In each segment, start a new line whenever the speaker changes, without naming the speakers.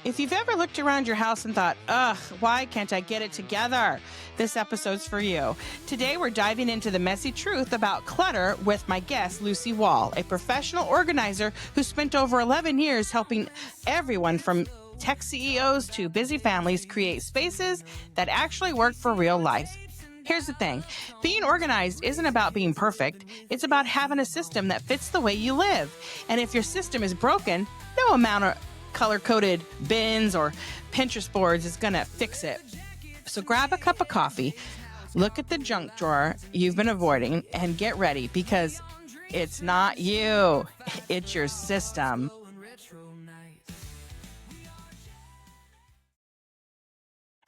If you've ever looked around your house and thought, ugh, why can't I get it together? This episode's for you. Today, we're diving into the messy truth about clutter with my guest, Lucy Wahl, a professional organizer who spent over 11 years helping everyone from tech CEOs to busy families create spaces that actually work for real life. Here's the thing. Being organized isn't about being perfect. It's about having a system that fits the way you live. And if your system is broken, no amount of color-coded bins or Pinterest boards is going to fix it. So grab a cup of coffee, look at the junk drawer you've been avoiding, and get ready because it's not you. It's your system.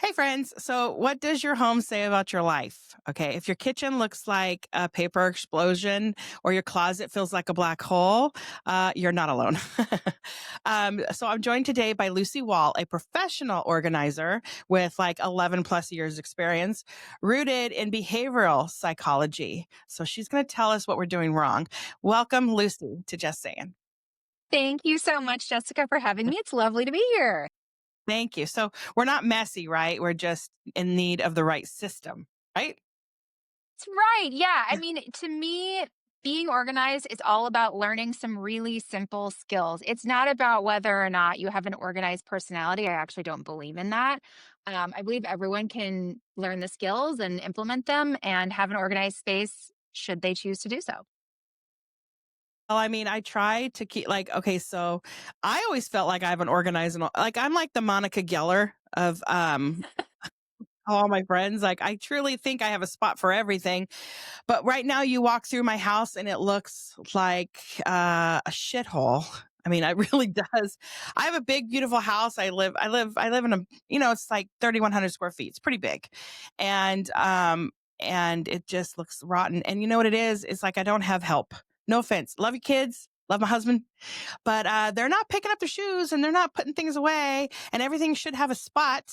Hey friends, so what does your home say about your life? Okay, if your kitchen looks like a paper explosion or your closet feels like a black hole, you're not alone. So I'm joined today by Lucy Wahl, a professional organizer with like 11 plus years experience, rooted in behavioral psychology. So she's going to tell us what we're doing wrong. Welcome, Lucy, to Just Saying.
Thank you so much, Jessica, for having me. It's lovely to be here.
Thank you. So we're not messy, right? We're just in need of the right system, right?
It's right. Yeah. I mean, to me, being organized is all about learning some really simple skills. It's not about whether or not you have an organized personality. I actually don't believe in that. I believe everyone can learn the skills and implement them and have an organized space should they choose to do so.
Well, I mean, I try to keep like, okay, so I always felt like I have an organized, like I'm like the Monica Geller of all my friends. Like I truly think I have a spot for everything. But right now you walk through my house and it looks like a shithole. I mean, it really does. I have a big, beautiful house. I live in a, it's like 3,100 square feet. It's pretty big. And it just looks rotten. And you know what it is? It's like, I don't have help. No offense. Love you kids. Love my husband, but they're not picking up their shoes and they're not putting things away, and everything should have a spot.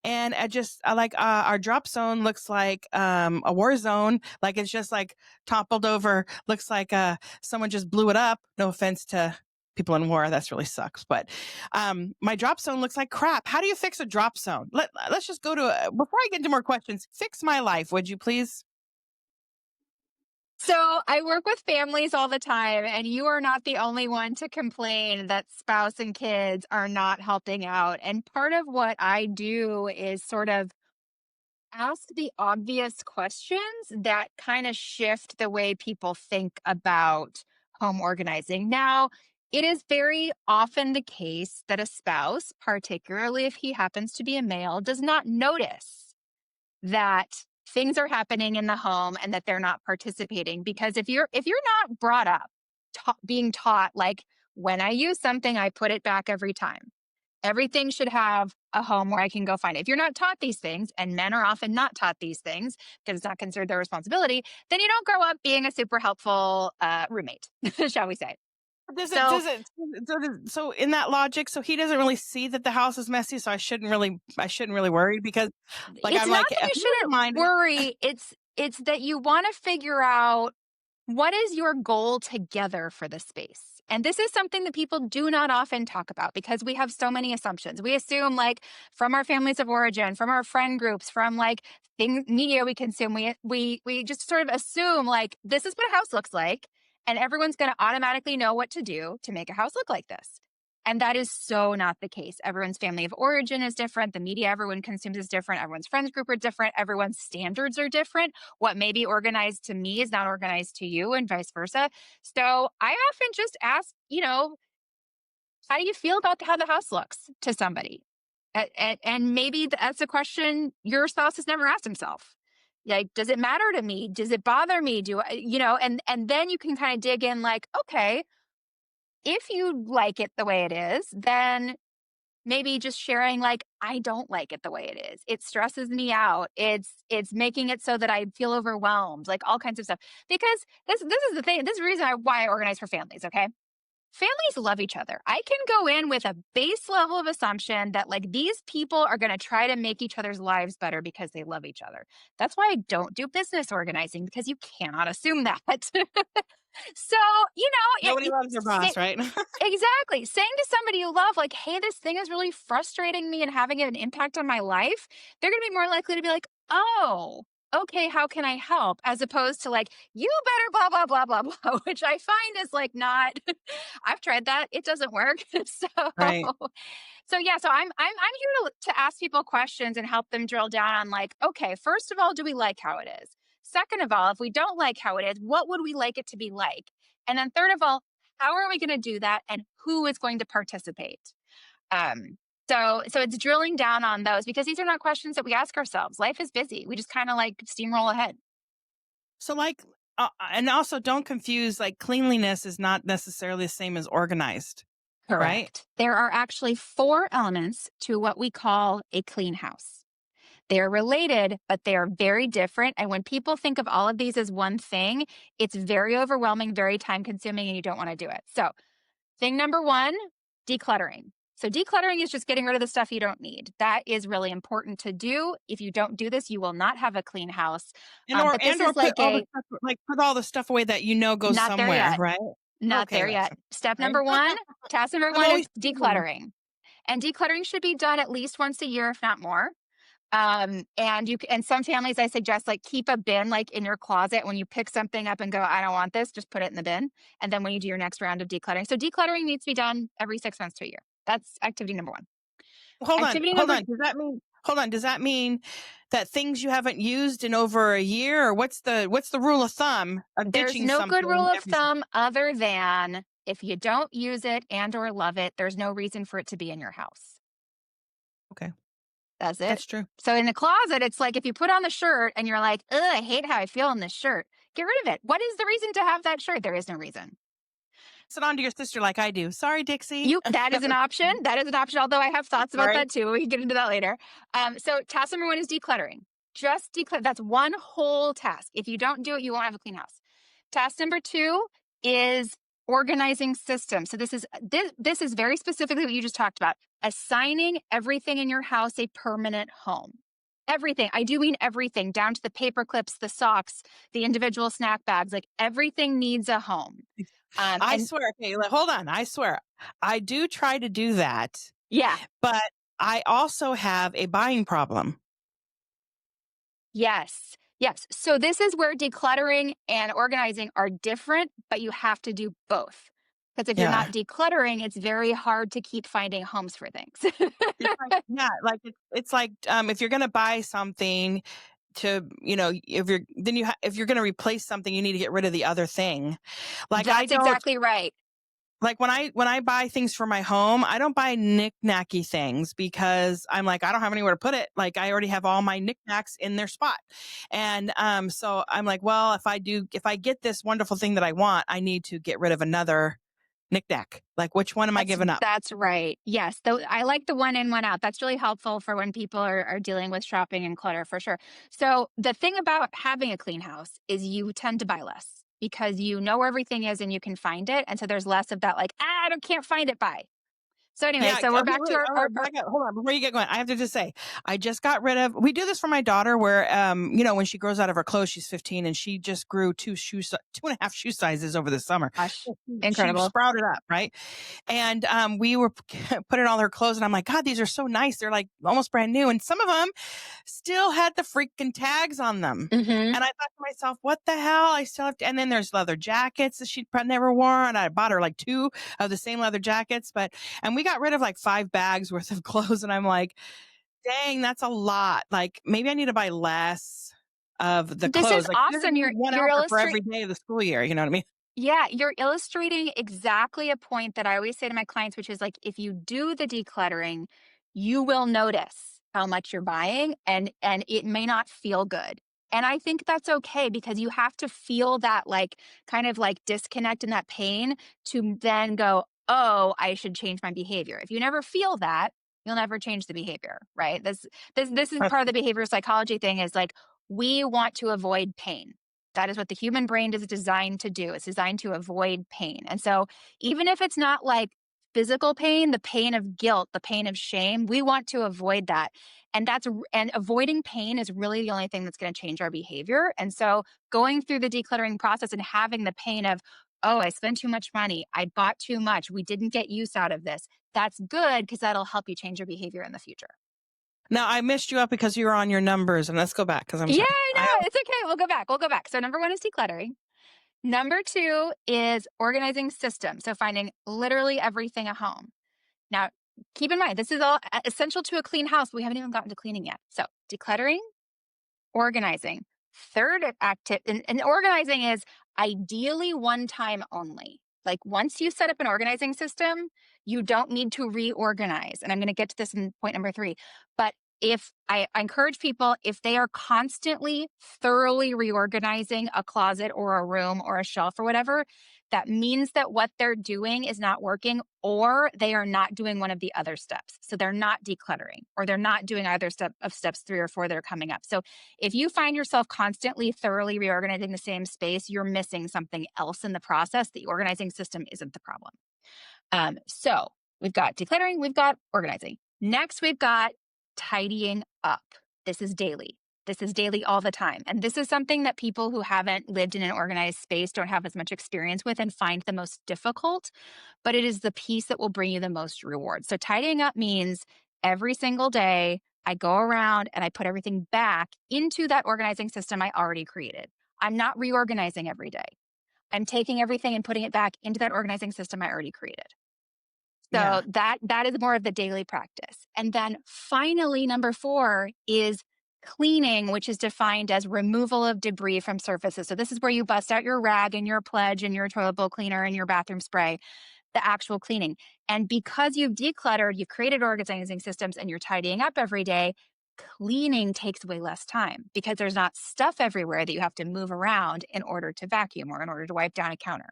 And I like our drop zone looks like a war zone, like it's just like toppled over. Looks like someone just blew it up. No offense to people in war, that's really sucks. But my drop zone looks like crap. How do you fix a drop zone? Let's just go to before I get into more questions. Fix my life, would you please?
So I work with families all the time, and you are not the only one to complain that spouse and kids are not helping out. And part of what I do is sort of ask the obvious questions that kind of shift the way people think about home organizing. Now, it is very often the case that a spouse, particularly if he happens to be a male, does not notice that things are happening in the home and that they're not participating, because if you're not brought up being taught, like, when I use something I put it back every time, everything should have a home where I can go find it. If you're not taught these things, and men are often not taught these things because it's not considered their responsibility, then you don't grow up being a super helpful roommate, shall we say.
Does it
So
does it so in that logic, so he doesn't really see that the house is messy, so I shouldn't really worry because like
it's
I'm
not
like
that
if
you
you
shouldn't
remind
worry. It's that you want to figure out what is your goal together for the space? And this is something that people do not often talk about because we have so many assumptions. We assume, like, from our families of origin, from our friend groups, from like things media we consume, we just sort of assume like this is what a house looks like, and everyone's going to automatically know what to do to make a house look like this. And that is so not the case. Everyone's family of origin is different. The media everyone consumes is different. Everyone's friends group are different. Everyone's standards are different. What may be organized to me is not organized to you, and vice versa. So I often just ask, how do you feel about how the house looks to somebody? And maybe that's a question your spouse has never asked himself. Like, does it matter to me? Does it bother me? Do I, and then you can kind of dig in, like, okay, if you like it the way it is, then maybe just sharing, like, I don't like it the way it is. It stresses me out. It's making it so that I feel overwhelmed, like all kinds of stuff. Because this is the thing. This is the reason why I organize for families. Okay. families love each other. I can go in with a base level of assumption that like these people are going to try to make each other's lives better because they love each other. That's why I don't do business organizing, because you cannot assume that. So,
Nobody loves their boss, right?
exactly. Saying to somebody you love, like, hey, this thing is really frustrating me and having an impact on my life, they're going to be more likely to be like, oh, okay, how can I help? As opposed to like, you better blah, blah, blah, blah, blah, which I find is like not, I've tried that. It doesn't work.
Right.
So I'm here to ask people questions and help them drill down on like, okay, first of all, do we like how it is? Second of all, if we don't like how it is, what would we like it to be like? And then third of all, how are we going to do that and who is going to participate? Um, so it's drilling down on those, because these are not questions that we ask ourselves. Life is busy. We just kind of like steamroll ahead.
So like, and also don't confuse, like cleanliness is not necessarily the same as organized, right?
Correct. There are actually 4 elements to what we call a clean house. They're related, but they are very different. And when people think of all of these as one thing, it's very overwhelming, very time consuming, and you don't want to do it. So, thing number 1, decluttering. So, decluttering is just getting rid of the stuff you don't need. That is really important to do. If you don't do this, you will not have a clean house. But this is
Put
like
all the
a
stuff, like put all the stuff away that goes
not there
somewhere,
yet,
right?
not
Okay,
there
gotcha.
yet. Step
Okay.
number 1, task number
I'm
1 is
always struggling.
decluttering. And decluttering should be done at least once a year, if not more. And some families, I suggest like keep a bin like in your closet. When you pick something up and go, I don't want this, just put it in the bin. And then when you do your next round of decluttering. So decluttering needs to be done every 6 months to a year. That's activity number 1.
Hold on,
Activity
hold
number
on. Does that mean that things you haven't used in over a year, or what's the rule of thumb of
There's
ditching
no good rule
something
of
every six?
thumb other than if you don't use it and or love it, there's no reason for it to be in your house.
Okay,
That's it.
that's true.
So in the closet, it's like if you put on the shirt and you're like, ugh, I hate how I feel in this shirt, get rid of it. What is the reason to have that shirt? There is no reason.
Sit on to your sister like I do. Sorry, Dixie.
That is an option. That is an option. Although I have thoughts about
Sorry.
that too. We can get into that later. So task number 1 is decluttering. Just declutter. That's one whole task. If you don't do it, you won't have a clean house. Task number 2 is organizing systems. So this is very specifically what you just talked about. Assigning everything in your house a permanent home. Everything. I do mean everything, down to the paper clips, the socks, the individual snack bags. Like everything needs a home.
I
And
swear. Okay, hold on. I swear. I do try to do that,
yeah,
but I also have a buying problem.
yes. Yes. So this is where decluttering and organizing are different, but you have to do both. Because if you're
Yeah.
not decluttering, it's very hard to keep finding homes for things.
It's like, yeah, like it's like if you're gonna buy something to, if you're gonna replace something, you need to get rid of the other thing. Like I
That's
don't
exactly right.
like when I buy things for my home, I don't buy knick-knacky things because I'm like, I don't have anywhere to put it. Like I already have all my knickknacks in their spot. And so I'm like, well, if I get this wonderful thing that I want, I need to get rid of another knickknack. Like which one am I giving up?
That's right. Yes. Though I like the one in, one out. That's really helpful for when people are dealing with shopping and clutter for sure. So the thing about having a clean house is you tend to buy less because you know where everything is and you can find it. And so there's less of that like, can't find it, buy. So anyway,
Yeah.
so we're
Okay.
back to
Wait. Hold on. Before you get going, I have to just say, I just got rid of. We do this for my daughter, where when she grows out of her clothes, she's 15, and she just grew 2.5 shoe sizes over the summer.
gosh,
She
incredible.
sprouted up, right? And we were putting all her clothes, and I'm like, God, these are so nice. They're like almost brand new, and some of them still had the freaking tags on them.
Mm-hmm.
And I thought to myself, what the hell? I still have to. And then there's leather jackets that she'd never worn. I bought her like 2 of the same leather jackets, and we got rid of like 5 bags worth of clothes. And I'm like, dang, that's a lot. Like maybe I need to buy less of the
This is
clothes. Like she doesn't
awesome.
need one
You're
outfit for
illustrating.
every day of the school year. You know what I mean?
Yeah, you're illustrating exactly a point that I always say to my clients, which is like if you do the decluttering, you will notice how much you're buying and it may not feel good. And I think that's okay because you have to feel that like kind of like disconnect and that pain to then go, "Oh, I should change my behavior." If you never feel that, you'll never change the behavior, right? This is part of the behavioral psychology thing is like we want to avoid pain. That is what the human brain is designed to do. It's designed to avoid pain. And so even if it's not like physical pain, the pain of guilt, the pain of shame, we want to avoid that. And avoiding pain is really the only thing that's going to change our behavior. And so going through the decluttering process and having the pain of, oh, I spent too much money, I bought too much, we didn't get use out of this. That's good because that'll help you change your behavior in the future.
Now, I missed you up because you were on your numbers, and let's go back because I'm
Yeah,
sorry.
I know. It's okay. We'll go back. We'll go back. So number one is decluttering. Number two is organizing systems. So finding literally everything at home. Now, keep in mind, this is all essential to a clean house. We haven't even gotten to cleaning yet. So decluttering, organizing. Third active and organizing is ideally one time only. Like once you set up an organizing system, you don't need to reorganize. And I'm going to get to this in point number three. But if I encourage people, if they are constantly thoroughly reorganizing a closet or a room or a shelf or whatever, that means that what they're doing is not working, or they are not doing one of the other steps. So they're not decluttering, or they're not doing either step of steps 3 or 4 that are coming up. So if you find yourself constantly thoroughly reorganizing the same space, you're missing something else in the process. The organizing system isn't the problem. So we've got decluttering, we've got organizing. Next, we've got tidying up. This is daily. This is daily all the time. And this is something that people who haven't lived in an organized space don't have as much experience with and find the most difficult, but it is the piece that will bring you the most reward. So tidying up means every single day I go around and I put everything back into that organizing system I already created. I'm not reorganizing every day. I'm taking everything and putting it back into that organizing system I already created.
Yeah.
So that is more of the daily practice. And then finally, number 4 is cleaning, which is defined as removal of debris from surfaces. So this is where you bust out your rag and your pledge and your toilet bowl cleaner and your bathroom spray, the actual cleaning. And because you've decluttered, you've created organizing systems, and you're tidying up every day, cleaning takes way less time because there's not stuff everywhere that you have to move around in order to vacuum or in order to wipe down a counter.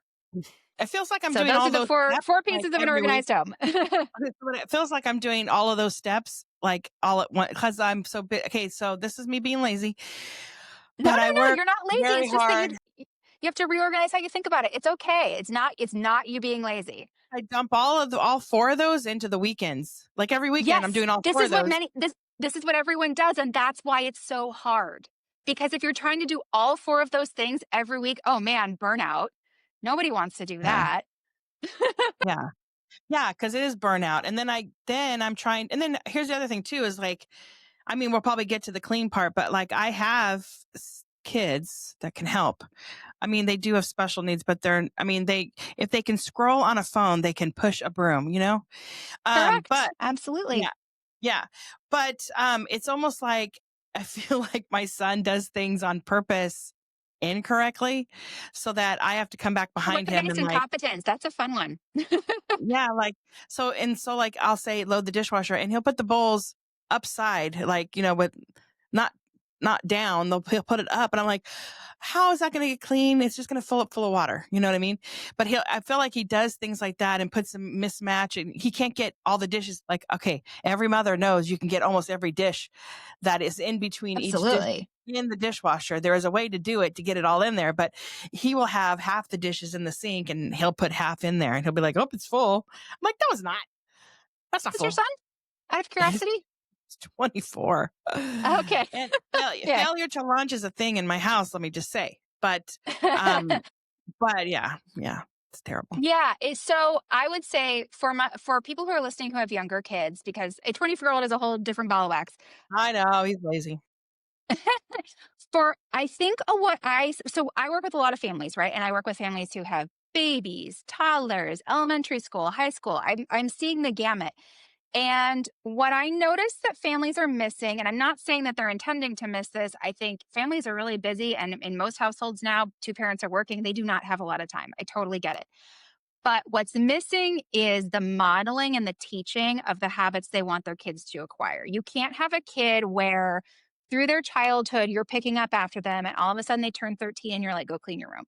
It feels like I'm
So
doing
those
all
are the
those
four
steps,
four
like,
pieces of an
every week.
organized home.
It feels like I'm doing all of those steps, like, all at once because I'm so big. Okay, so this is me being lazy,
No,
but
no,
I
no,
work
you're not lazy.
very
It's just that
hard.
you have to reorganize how you think about it. It's okay. It's not you being lazy.
I dump all 4 of those into the weekends. Like, every weekend, I'm
Yes,
doing all
this
4
is
of
what
those.
this is what everyone does, and that's why it's so hard. Because if you're trying to do all 4 of those things every week, oh man, burnout. Nobody wants to do
Yeah,
that.
yeah. Yeah, because it is burnout. And then I'm trying, and then here's the other thing too is, like, I mean, we'll probably get to the clean part, but, like, I have kids that can help. I mean, they do have special needs, but I mean, if they can scroll on a phone, they can push a broom, you know?
Correct.
But
Absolutely.
yeah, yeah. But it's almost like I feel like my son does things on purpose incorrectly so that I have to come back behind him
Weaponized
and, like,
incompetence. That's a fun one.
yeah, like, like, I'll say load the dishwasher and he'll put the bowls upside, like, with not not down. He'll put it up, and I'm like, how is that going to get clean? It's just going to fill up full of water. You know what I mean? But I feel like he does things like that and puts some mismatch, and he can't get all the dishes. Like, okay, every mother knows you can get almost every dish that is in between each dish
Absolutely.
in the dishwasher. There is a way to do it to get it all in there, but he will have half the dishes in the sink and he'll put half in there and he'll be like, oh, it's full. I'm like, no, it's not. That's not
What's your
full.
son? Out of curiosity?
It's 24.
Okay.
And
Yeah.
failure to launch is a thing in my house, let me just say. Um, but yeah, it's terrible.
Yeah. So I would say for people who are listening who have younger kids, because a 24-year-old is a whole different ball of wax.
I know he's lazy.
I think so I work with a lot of families, right? And I work with families who have babies, toddlers, elementary school, high school. I'm seeing the gamut. And what I notice that families are missing, and I'm not saying that they're intending to miss this, I think families are really busy. And in most households now, 2 parents are working. They do not have a lot of time. I totally get it. But what's missing is the modeling and the teaching of the habits they want their kids to acquire. You can't have a kid where through their childhood, you're picking up after them, and all of a sudden they turn 13 and you're like, go clean your room.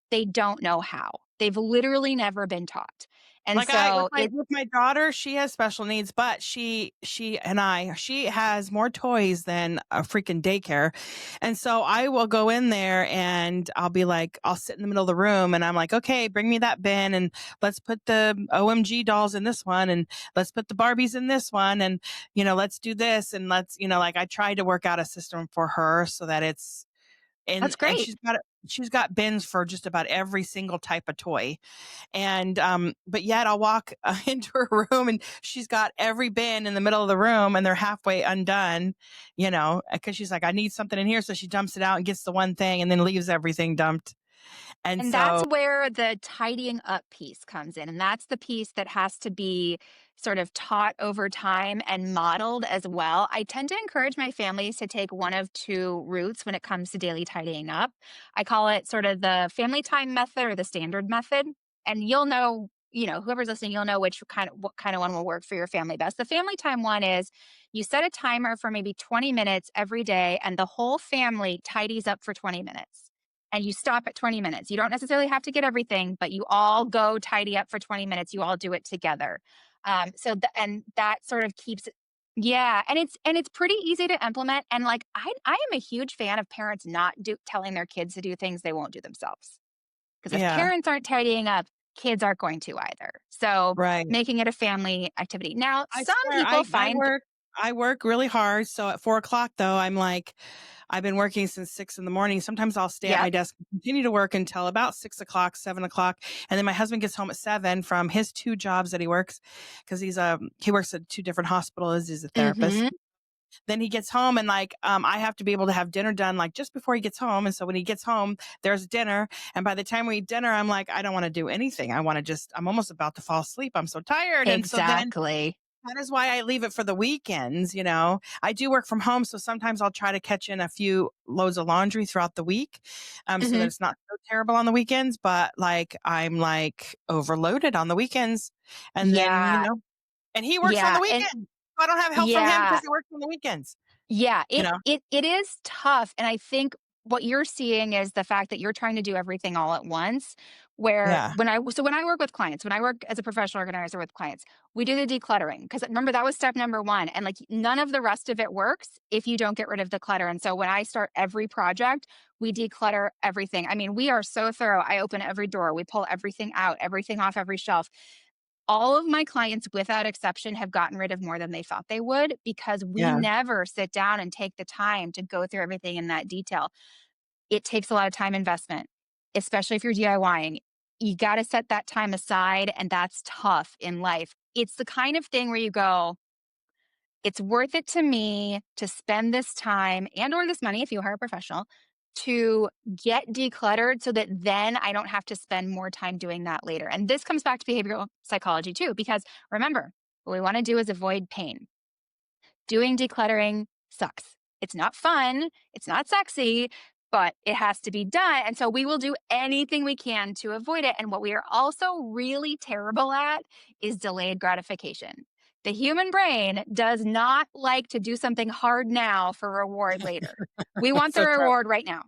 They don't know how. They've literally never been taught. And
Like I
so it
with my daughter, she has special needs, but she has more toys than a freaking daycare. And so I will go in there and I'll be like, I'll sit in the middle of the room and I'm like, okay, bring me that bin and let's put the OMG dolls in this one and let's put the Barbies in this one and let's do this and let's, like I try to work out a system for her so that it's
that's
and
great.
she's got bins for just about every single type of toy. And, but yet I'll walk into her room and she's got every bin in the middle of the room and they're halfway undone, because she's like, I need something in here. So she dumps it out and gets the one thing and then leaves everything dumped. And
And that's
so,
where the tidying up piece comes in. And that's the piece that has to be sort of taught over time and modeled as well. I tend to encourage my families to take one of two routes when it comes to daily tidying up. I call it sort of the family time method or the standard method. And you'll know, whoever's listening, you'll know what kind of one will work for your family best. The family time one is you set a timer for maybe 20 minutes every day, and the whole family tidies up for 20 minutes and you stop at 20 minutes. You don't necessarily have to get everything, but you all go tidy up for 20 minutes. You all do it together. And that sort of keeps it. Yeah, and it's pretty easy to implement. And like I am a huge fan of parents not telling their kids to do things they won't do themselves. Because if
yeah,
parents aren't tidying up, kids aren't going to either. So
right.
making it a family activity. Now,
I
some
swear,
people
I
find
work really hard. So at 4 o'clock though, I'm like, I've been working since 6 in the morning. Sometimes I'll stay at my
yep.
desk and continue to work until about 6 o'clock, 7 o'clock. And then my husband gets home at 7 from his two jobs that he works because he works at two different hospitals. He's a therapist.
Mm-hmm.
Then he gets home and like, I have to be able to have dinner done like just before he gets home. And so when he gets home, there's dinner. And by the time we eat dinner, I'm like, I don't want to do anything. I'm almost about to fall asleep. I'm so tired. And so then
Exactly.
that is why I leave it for the weekends. I do work from home. So sometimes I'll try to catch in a few loads of laundry throughout the week. So that
Hmm.
it's not so terrible on the weekends, but like I'm like overloaded on the weekends. And then,
Yeah.
and he works on
Yeah.
the
And
weekend. So I don't have help from him because
yeah.
he works on the weekends,
Yeah,
you
it
know?
it it is tough, and I think what you're seeing is the fact that you're trying to do everything all at once. Where
Yeah.
when I work with clients, when I work as a professional organizer with clients, we do the decluttering because remember that was step number one, and like none of the rest of it works if you don't get rid of the clutter. And so when I start every project, we declutter everything. I mean, we are so thorough. I open every drawer, we pull everything out, everything off every shelf. All of my clients, without exception, have gotten rid of more than they thought they would because we
Yeah.
never sit down and take the time to go through everything in that detail. It takes a lot of time investment, especially if you're DIYing. You got to set that time aside, and that's tough in life. It's the kind of thing where you go, it's worth it to me to spend this time and or this money if you hire a professional to get decluttered so that then I don't have to spend more time doing that later. And this comes back to behavioral psychology too, because remember, what we want to do is avoid pain. Doing decluttering sucks. It's not fun, it's not sexy, but it has to be done. And so we will do anything we can to avoid it. And what we are also really terrible at is delayed gratification. The human brain does not like to do something hard now for reward later. We want the
So true.
reward right now.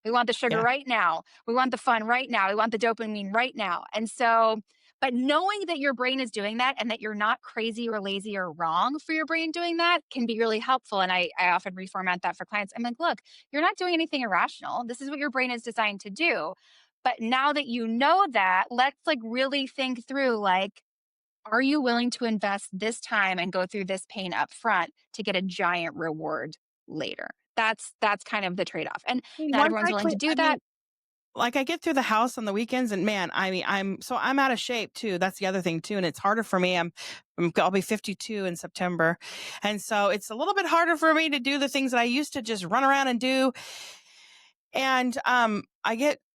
We want the sugar
Yeah.
right now. We want the fun right now. We want the dopamine right now. And so but knowing that your brain is doing that and that you're not crazy or lazy or wrong for your brain doing that can be really helpful. And I often reformat that for clients. I'm like, look, you're not doing anything irrational. This is what your brain is designed to do. But now that you know that, let's like really think through like, are you willing to invest this time and go through this pain up front to get a giant reward later? That's kind of the trade-off. And not
Once
everyone's willing to do
I mean,
that.
like I get through the house on the weekends and man, I mean, I'm out of shape too. That's the other thing too. And it's harder for me. I'll be 52 in September. And so it's a little bit harder for me to do the things that I used to just run around and do. And,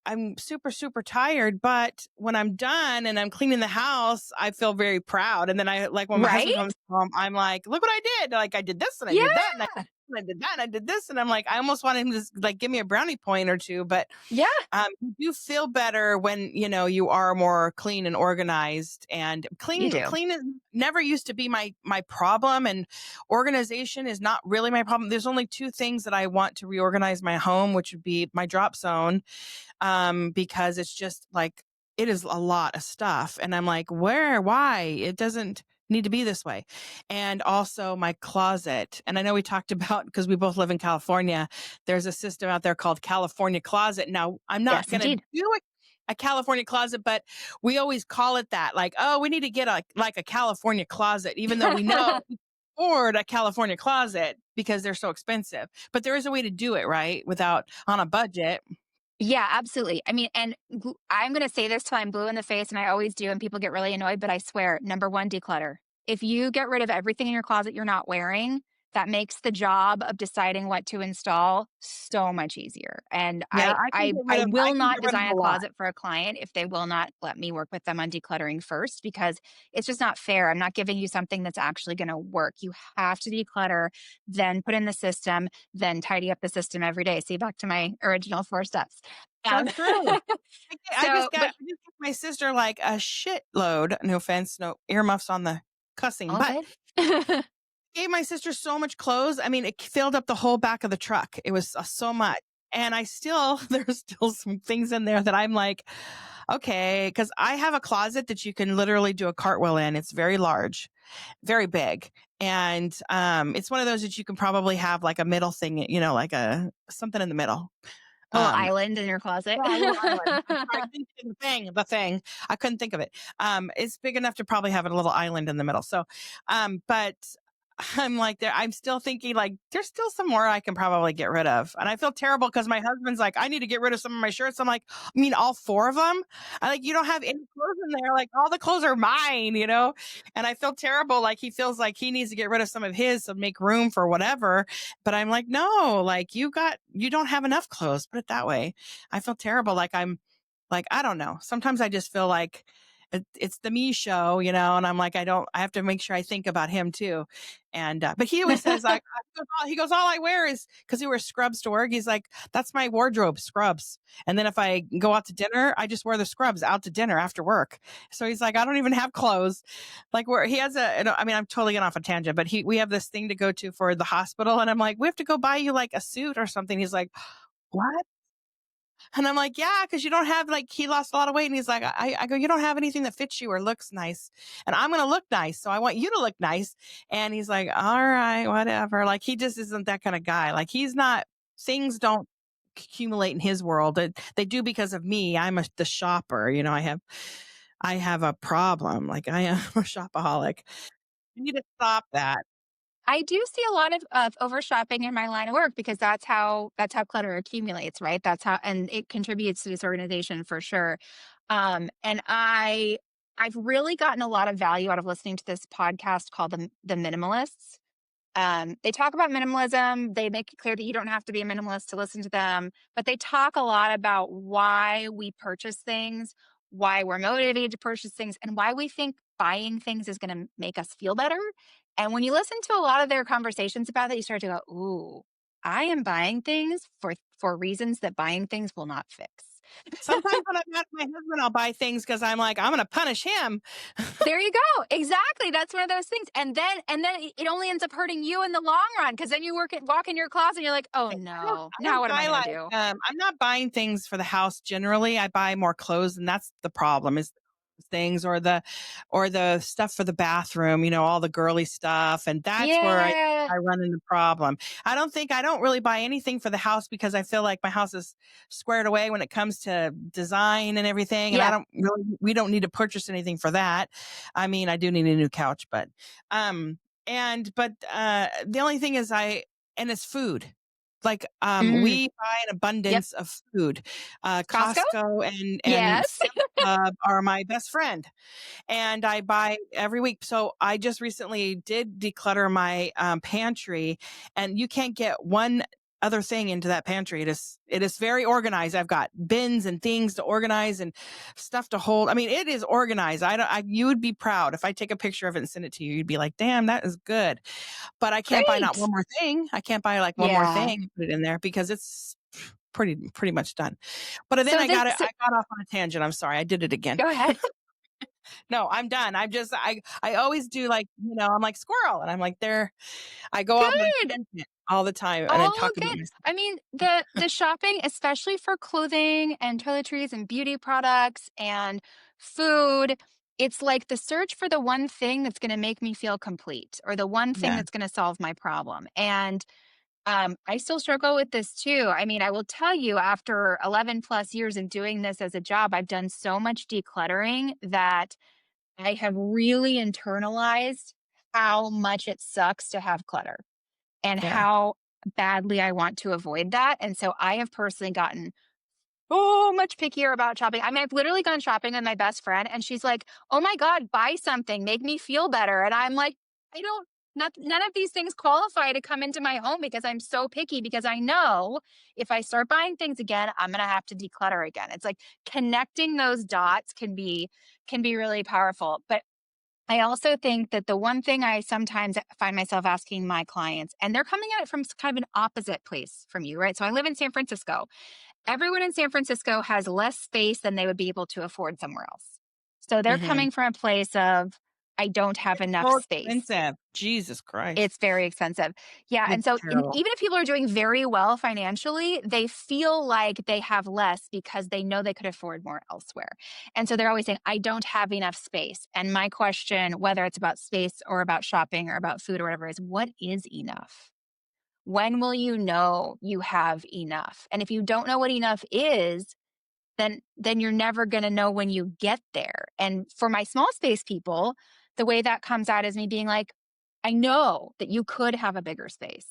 I'm super, super tired, but when I'm done and I'm cleaning the house, I feel very proud. And then like when my husband
Right?
comes home, I'm like, look what I did. Like I did this and I
Yeah.
did that and I did that and I did this. And I'm like, I almost want him to like give me a brownie point or two, but
Yeah,
you do feel better when you are more clean and organized. And
you do.
clean is never used to be my problem, and organization is not really my problem. There's only two things that I want to reorganize my home, which would be my drop zone, because it's just like it is a lot of stuff. And I'm like, where, why? It doesn't need to be this way. And also my closet. And I know we talked about, because we both live in California, there's a system out there called California Closet. Now, I'm not
Yes,
going to
indeed.
do a California closet, but we always call it that. Like, oh, we need to get like a California closet, even though we know we can afford a California closet because they're so expensive. But there is a way to do it, right? Without on a budget.
Yeah, absolutely. I mean, and I'm going to say this till I'm blue in the face, and I always do, and people get really annoyed, but I swear, number one, declutter. If you get rid of everything in your closet you're not wearing, that makes the job of deciding what to install so much easier. And
Yeah,
I
I
will
can
not
get rid of
design
a
a
lot.
closet for a client if they will not let me work with them on decluttering first, because it's just not fair. I'm not giving you something that's actually going to work. You have to declutter, then put in the system, then tidy up the system every day. See, back to my original 4 steps.
So
Um,
true.
so,
I
but
just gave my sister like a shitload. No offense, no earmuffs on the cussing,
all
but
good.
gave my sister so much clothes. I mean, it filled up the whole back of the truck. It was so much. And there's still some things in there that I'm like, okay, because I have a closet that you can literally do a cartwheel in. It's very large, very big. And it's one of those that you can probably have like a middle thing, like something in the middle.
A little
Um,
island in your closet.
Yeah, a little island. I'm sorry, I couldn't think of the thing. I couldn't think of it. It's big enough to probably have a little island in the middle. So, but I'm like there. I'm still thinking like there's still some more I can probably get rid of, and I feel terrible because my husband's like, I need to get rid of some of my shirts. I'm like, I mean, all four of them. I like you don't have any clothes in there. Like all the clothes are mine. And I feel terrible. Like he feels like he needs to get rid of some of his to make room for whatever. But I'm like, no, like you don't have enough clothes. Put it that way. I feel terrible. Like I'm like, I don't know. Sometimes I just feel like it's the me show, and I'm like, I have to make sure I think about him too. And, but he always says like, he goes, all I wear is cause he wears scrubs to work. He's like, that's my wardrobe, scrubs. And then if I go out to dinner, I just wear the scrubs out to dinner after work. So he's like, I don't even have clothes. Like where he has I mean, I'm totally getting off a tangent, but we have this thing to go to for the hospital. And I'm like, we have to go buy you like a suit or something. He's like, what? And I'm like, yeah, because you don't have like he lost a lot of weight, and he's like, I go, you don't have anything that fits you or looks nice, and I'm gonna look nice, so I want you to look nice. And he's like, all right, whatever. Like he just isn't that kind of guy. Like he's not. Things don't accumulate in his world. They do because of me. I'm the shopper. I have a problem. Like I am a shopaholic. You need to stop that.
I do see a lot of over shopping in my line of work, because that's how clutter accumulates, right? And it contributes to disorganization for sure. And I've really gotten a lot of value out of listening to this podcast called the Minimalists. They talk about minimalism. They make it clear that you don't have to be a minimalist to listen to them, but they talk a lot about why we purchase things, why we're motivated to purchase things, and why we think buying things is going to make us feel better. And when you listen to a lot of their conversations about that, you start to go, "Ooh, I am buying things for reasons that buying things will not fix."
Sometimes when I'm mad at my husband, I'll buy things because I'm like, I'm gonna punish him.
There you go. Exactly. That's one of those things. And then it only ends up hurting you in the long run, because then you walk in your closet and you're like, oh no,
I don't
now what am I
buy
going to do?
I'm not buying things for the house generally. I buy more clothes, and that's the problem is things or the stuff for the bathroom, all the girly stuff. And that's where
Yeah.
I run into problem. I don't really buy anything for the house because I feel like my house is squared away when it comes to design and everything. And
Yeah.
we don't need to purchase anything for that. I mean, I do need a new couch, but, the only thing is and it's food. Like,
Mm.
we buy an
Yep.
abundance of food.
Costco?
Costco and
Yes.
Sam's Club are my best friend, and I buy every week. So I just recently did declutter my pantry, and you can't get one other thing into that pantry. It is very organized. I've got bins and things to organize and stuff to hold. I mean, it is organized. You would be proud if I take a picture of it and send it to you. You'd be like, "Damn, that is good." But I can't buy not
Great.
one more thing. I can't buy like one more
Yeah.
thing and put it in there because it's pretty much done. But then
So
I
this,
got it.
so,
I got off on a tangent. I'm sorry. I did it again.
go ahead.
No, I'm done. I always do like, I'm like squirrel and I'm like there, I go off on a
Good.
tangent. all the time, and I
All
talk
of
about
it.
myself.
I mean, the shopping, especially for clothing and toiletries and beauty products and food, it's like the search for the one thing that's going to make me feel complete or the one thing
Yeah,
that's going to solve my problem. And I still struggle with this too. I mean, I will tell you, after 11 plus years of doing this as a job, I've done so much decluttering that I have really internalized how much it sucks to have clutter and
yeah.
how badly I want to avoid that. And so I have personally gotten so much pickier about shopping. I mean, I've literally gone shopping with my best friend and she's like, "Oh my God, buy something, make me feel better." And I'm like, I don't, none of these things qualify to come into my home because I'm so picky because I know if I start buying things again, I'm going to have to declutter again. It's like connecting those dots can be really powerful. But I also think that the one thing I sometimes find myself asking my clients, and they're coming at it from kind of an opposite place from you, right? So I live in San Francisco. Everyone in San Francisco has less space than they would be able to afford somewhere else. So they're
Mhm.
coming from a place of, I don't have
It's
enough
so
space.
expensive. Jesus Christ.
It's very expensive. Yeah, and
It's
so
terrible.
even if people are doing very well financially, they feel like they have less because they know they could afford more elsewhere. And so they're always saying, "I don't have enough space." And my question, whether it's about space or about shopping or about food or whatever, is what is enough? When will you know you have enough? And if you don't know what enough is, then you're never going to know when you get there. And for my small space people, the way that comes out is me being like, I know that you could have a bigger space,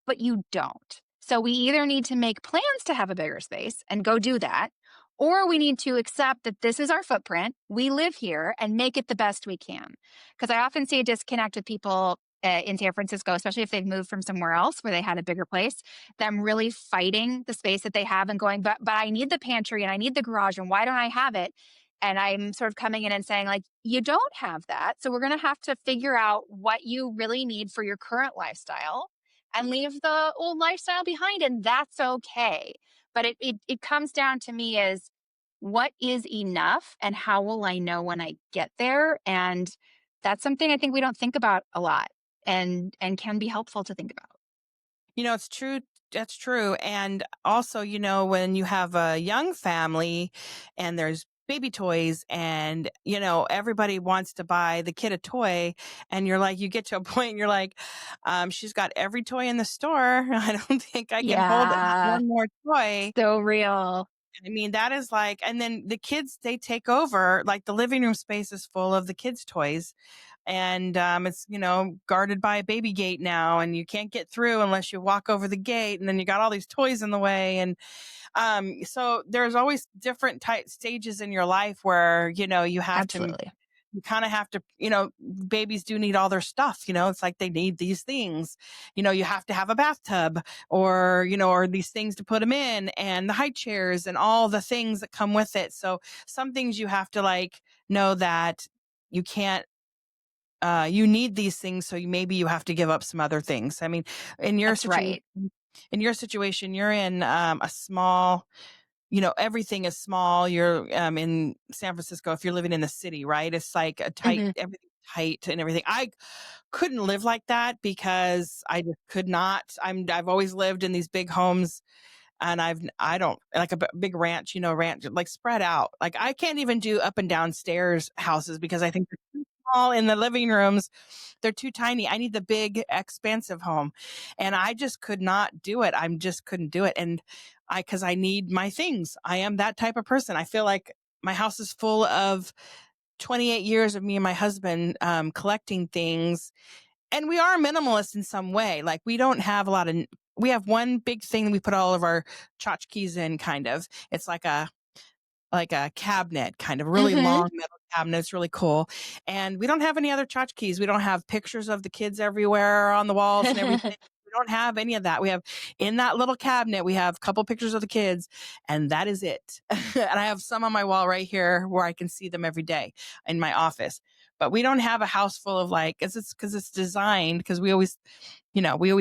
but you don't. So we either need to make plans to have a bigger space and go do that, or we need to accept that this is our footprint. We live here and make it the best we can. Because I often see a disconnect with people in San Francisco, especially if they've moved from somewhere else where they had a bigger place, them really fighting the space that they have and going, but I need the pantry and I need the garage and why don't I have it? And I'm sort of coming in and saying, like, you don't have that. So we're going to have to figure out what you really need for your current lifestyle and leave the old lifestyle behind. And that's okay. But it comes down to me is what is enough and how will I know when I get there? And that's something I think we don't think about a lot and can be helpful to think about.
It's true. That's true. And also, when you have a young family and there's baby toys and, everybody wants to buy the kid a toy and you're like, you get to a point and you're like, she's got every toy in the store. I don't think I can hold
Yeah,
one more toy.
so real.
I mean, that is like, and then the kids, they take over, like the living room space is full of the kids' toys and it's guarded by a baby gate now and you can't get through unless you walk over the gate and then you got all these toys in the way and so there's always different type stages in your life where
Absolutely.
you kind of have to babies do need all their stuff. It's like they need these things. You have to have a bathtub or these things to put them in and the high chairs and all the things that come with it. So some things you have to like know that you can't you need these things, so maybe you have to give up some other things. I mean, in your
That's
situation,
right.
you're in a small, everything is small. You're in San Francisco. If you're living in the city, right? It's like a tight,
Hmm.
everything tight and everything. I couldn't live like that because I just could not. I've always lived in these big homes and I don't like a big ranch, ranch like spread out. Like I can't even do up and down stairs houses because I think they're too small in the living rooms. They're too tiny. I need the big, expansive home, and I just could not do it. I just couldn't do it, and because I need my things. I am that type of person. I feel like my house is full of 28 years of me and my husband collecting things and we are minimalist in some way. Like we don't have a lot of, we have one big thing that we put all of our tchotchkes in kind of. It's like a cabinet, kind of really
Hmm.
long metal cabinet. It's really cool. And we don't have any other tchotchkes. We don't have pictures of the kids everywhere on the walls and everything. We don't have any of that. We have in that little cabinet, we have a couple pictures of the kids, and that is it. And I have some on my wall right here where I can see them every day in my office. But we don't have a house full of like, it's because it's designed because we always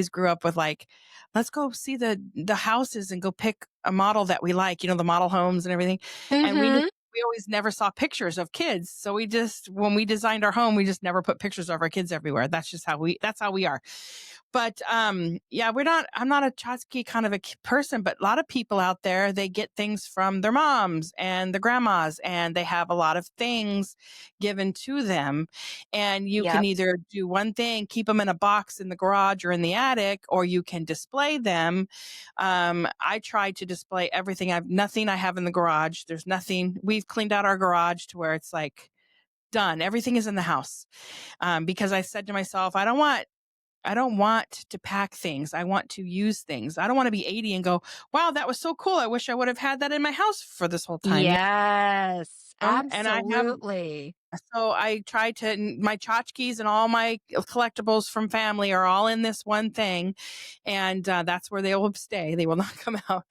grew up with like, let's go see the houses and go pick a model that we like, the model homes and everything. And
Hmm.
we always never saw pictures of kids. So we just when we designed our home, we just never put pictures of our kids everywhere. That's how we are. But yeah, I'm not a tchotchke kind of a person, but a lot of people out there, they get things from their moms and the grandmas, and they have a lot of things given to them. And you can
Yep.
either do one thing, keep them in a box in the garage or in the attic, or you can display them. I try to display everything. Nothing I have in the garage. There's nothing. We've cleaned out our garage to where it's like done. Everything is in the house. Because I said to myself, I don't want to pack things. I want to use things. I don't want to be 80 and go, wow, that was so cool. I wish I would have had that in my house for this whole time.
Yes,
And I have,
absolutely.
so I try to, my tchotchkes and all my collectibles from family are all in this one thing. And that's where they will stay. They will not come out.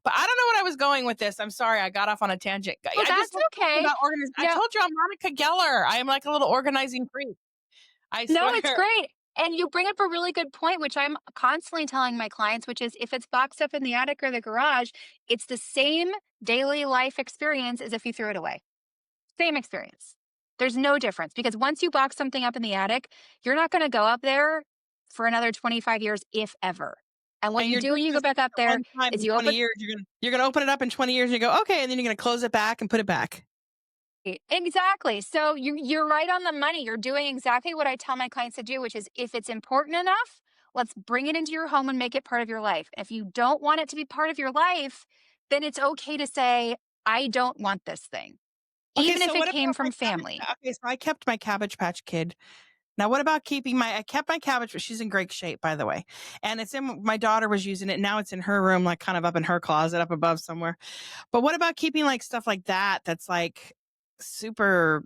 But I don't know what I was going with this. I'm sorry. I got off on a tangent.
Well,
I just
that's
love talking
okay.
about organizing. I
No,
told you I'm Monica Geller. I am like a little organizing freak. I
no, it's
swear.
great. And you bring up a really good point, which I'm constantly telling my clients, which is if it's boxed up in the attic or the garage, it's the same daily life experience as if you threw it away. Same experience. There's no difference because once you box something up in the attic, you're not going to go up there for another 25 years, if ever. And what
And
you
you're
do when
just
you
gonna
go back
see
up
it
there
one time
is
in
you
20
open.
years. You're gonna open it up in 20 years and you go, okay, and then you're gonna close it back and put it back.
Exactly. So you're right on the money. You're doing exactly what I tell my clients to do, which is if it's important enough, let's bring it into your home and make it part of your life. If you don't want it to be part of your life, then it's okay to say, I don't want this thing,
Okay,
even
so
if it
what
came
about my
from family.
okay, so I kept my Cabbage Patch Kid. Now, what about keeping I kept my cabbage, but she's in great shape, by the way. And my daughter was using it. Now it's in her room, like kind of up in her closet up above somewhere. But what about keeping like stuff like that? That's like super.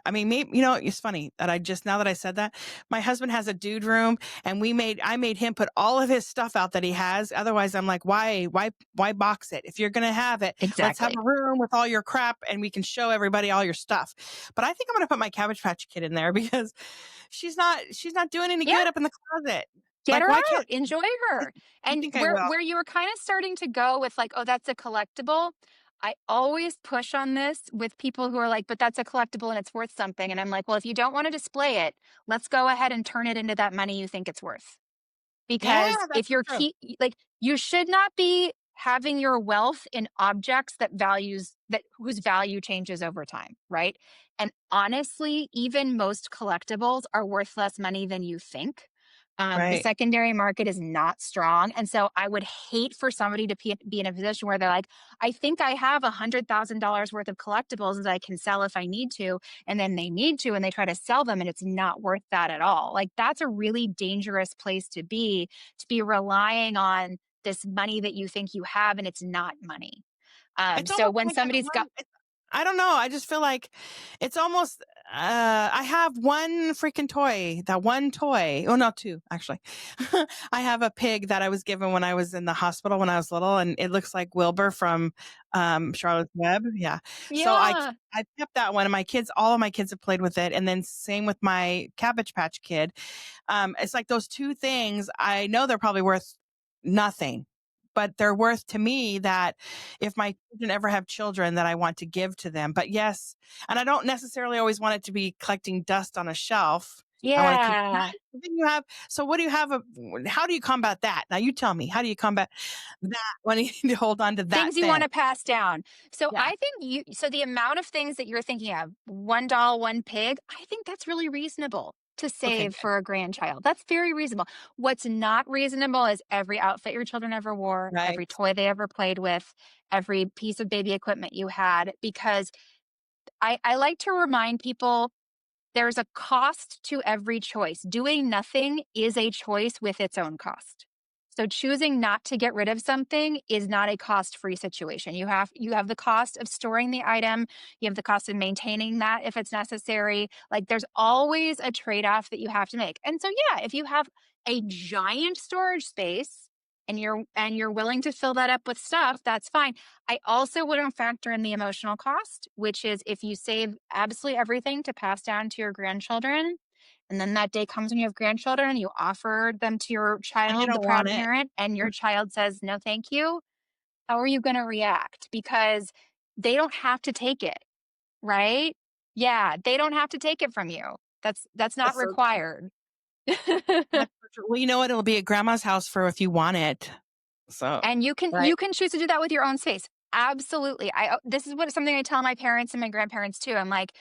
I mean, maybe, it's funny that now that I said that, my husband has a dude room, and I made him put all of his stuff out that he has. Otherwise, I'm like, why box it? If you're going to have it, let's have
Exactly.
a room with all your crap and we can show everybody all your stuff. But I think I'm going to put my Cabbage Patch Kid in there because she's not doing any
Yeah.
good up in the closet.
Get
Like,
her
why can't
out, enjoy her.
I
And
think I will.
where you were kind of starting to go with like, oh, that's a collectible. I always push on this with people who are like, but that's a collectible and it's worth something. And I'm like, well, if you don't want to display it, let's go ahead and turn it into that money you think it's worth.
Yeah,
Because
that's
if you're
true.
like, you should not be having your wealth in objects that whose value changes over time, right? And honestly, even most collectibles are worth less money than you think. The
Right.
secondary market is not strong. And so I would hate for somebody to be in a position where they're like, I think I have $100,000 worth of collectibles that I can sell if I need to. And then they need to, and they try to sell them, and it's not worth that at all. Like, that's a really dangerous place to be relying on this money that you think you have, and it's not money.
It's
So
almost
when
like
somebody's got,
I don't know. I just feel like it's almost. I have one freaking toy. That one toy. Oh, no, two actually. I have a pig that I was given when I was in the hospital when I was little, and it looks like Wilbur from Charlotte's Web. Yeah. So
yeah,
I kept that one, and all of my kids have played with it, and then same with my Cabbage Patch Kid. It's like those two things. I know they're probably worth nothing, but they're worth to me that if my children ever have children that I want to give to them. But yes, and I don't necessarily always want it to be collecting dust on a shelf. I want to keep
yeah.
then you have so what do you have how do you combat that? Now you tell me, how do you combat that when you need to hold on to that
Things you
thing?
want to pass down. So
Yeah.
I think so the amount of things that you're thinking of, one doll, one pig, I think that's really reasonable to
Okay,
save
good.
for a grandchild. That's very reasonable. What's not reasonable is every outfit your children ever wore,
Right.
every toy they ever played with, every piece of baby equipment you had, because I like to remind people there's a cost to every choice. Doing nothing is a choice with its own cost. So choosing not to get rid of something is not a cost-free situation. You have the cost of storing the item, you have the cost of maintaining that if it's necessary. Like, there's always a trade-off that you have to make. And so yeah, if you have a giant storage space and you're willing to fill that up with stuff, that's fine. I also wouldn't factor in the emotional cost, which is if you save absolutely everything to pass down to your grandchildren, and then that day comes when you have grandchildren and you offer them to your
And you
child, the
don't want
proud
it.
parent, and your child says, no, thank you. How are you going to react? Because they don't have to take it, right? Yeah, they don't have to take it from you. That's not
That's so
required.
That's for sure. Well, you know what? It'll be at grandma's house for if you want it. So,
And
right,
you can choose to do that with your own space. Absolutely. This is what something I tell my parents and my grandparents too. I'm like,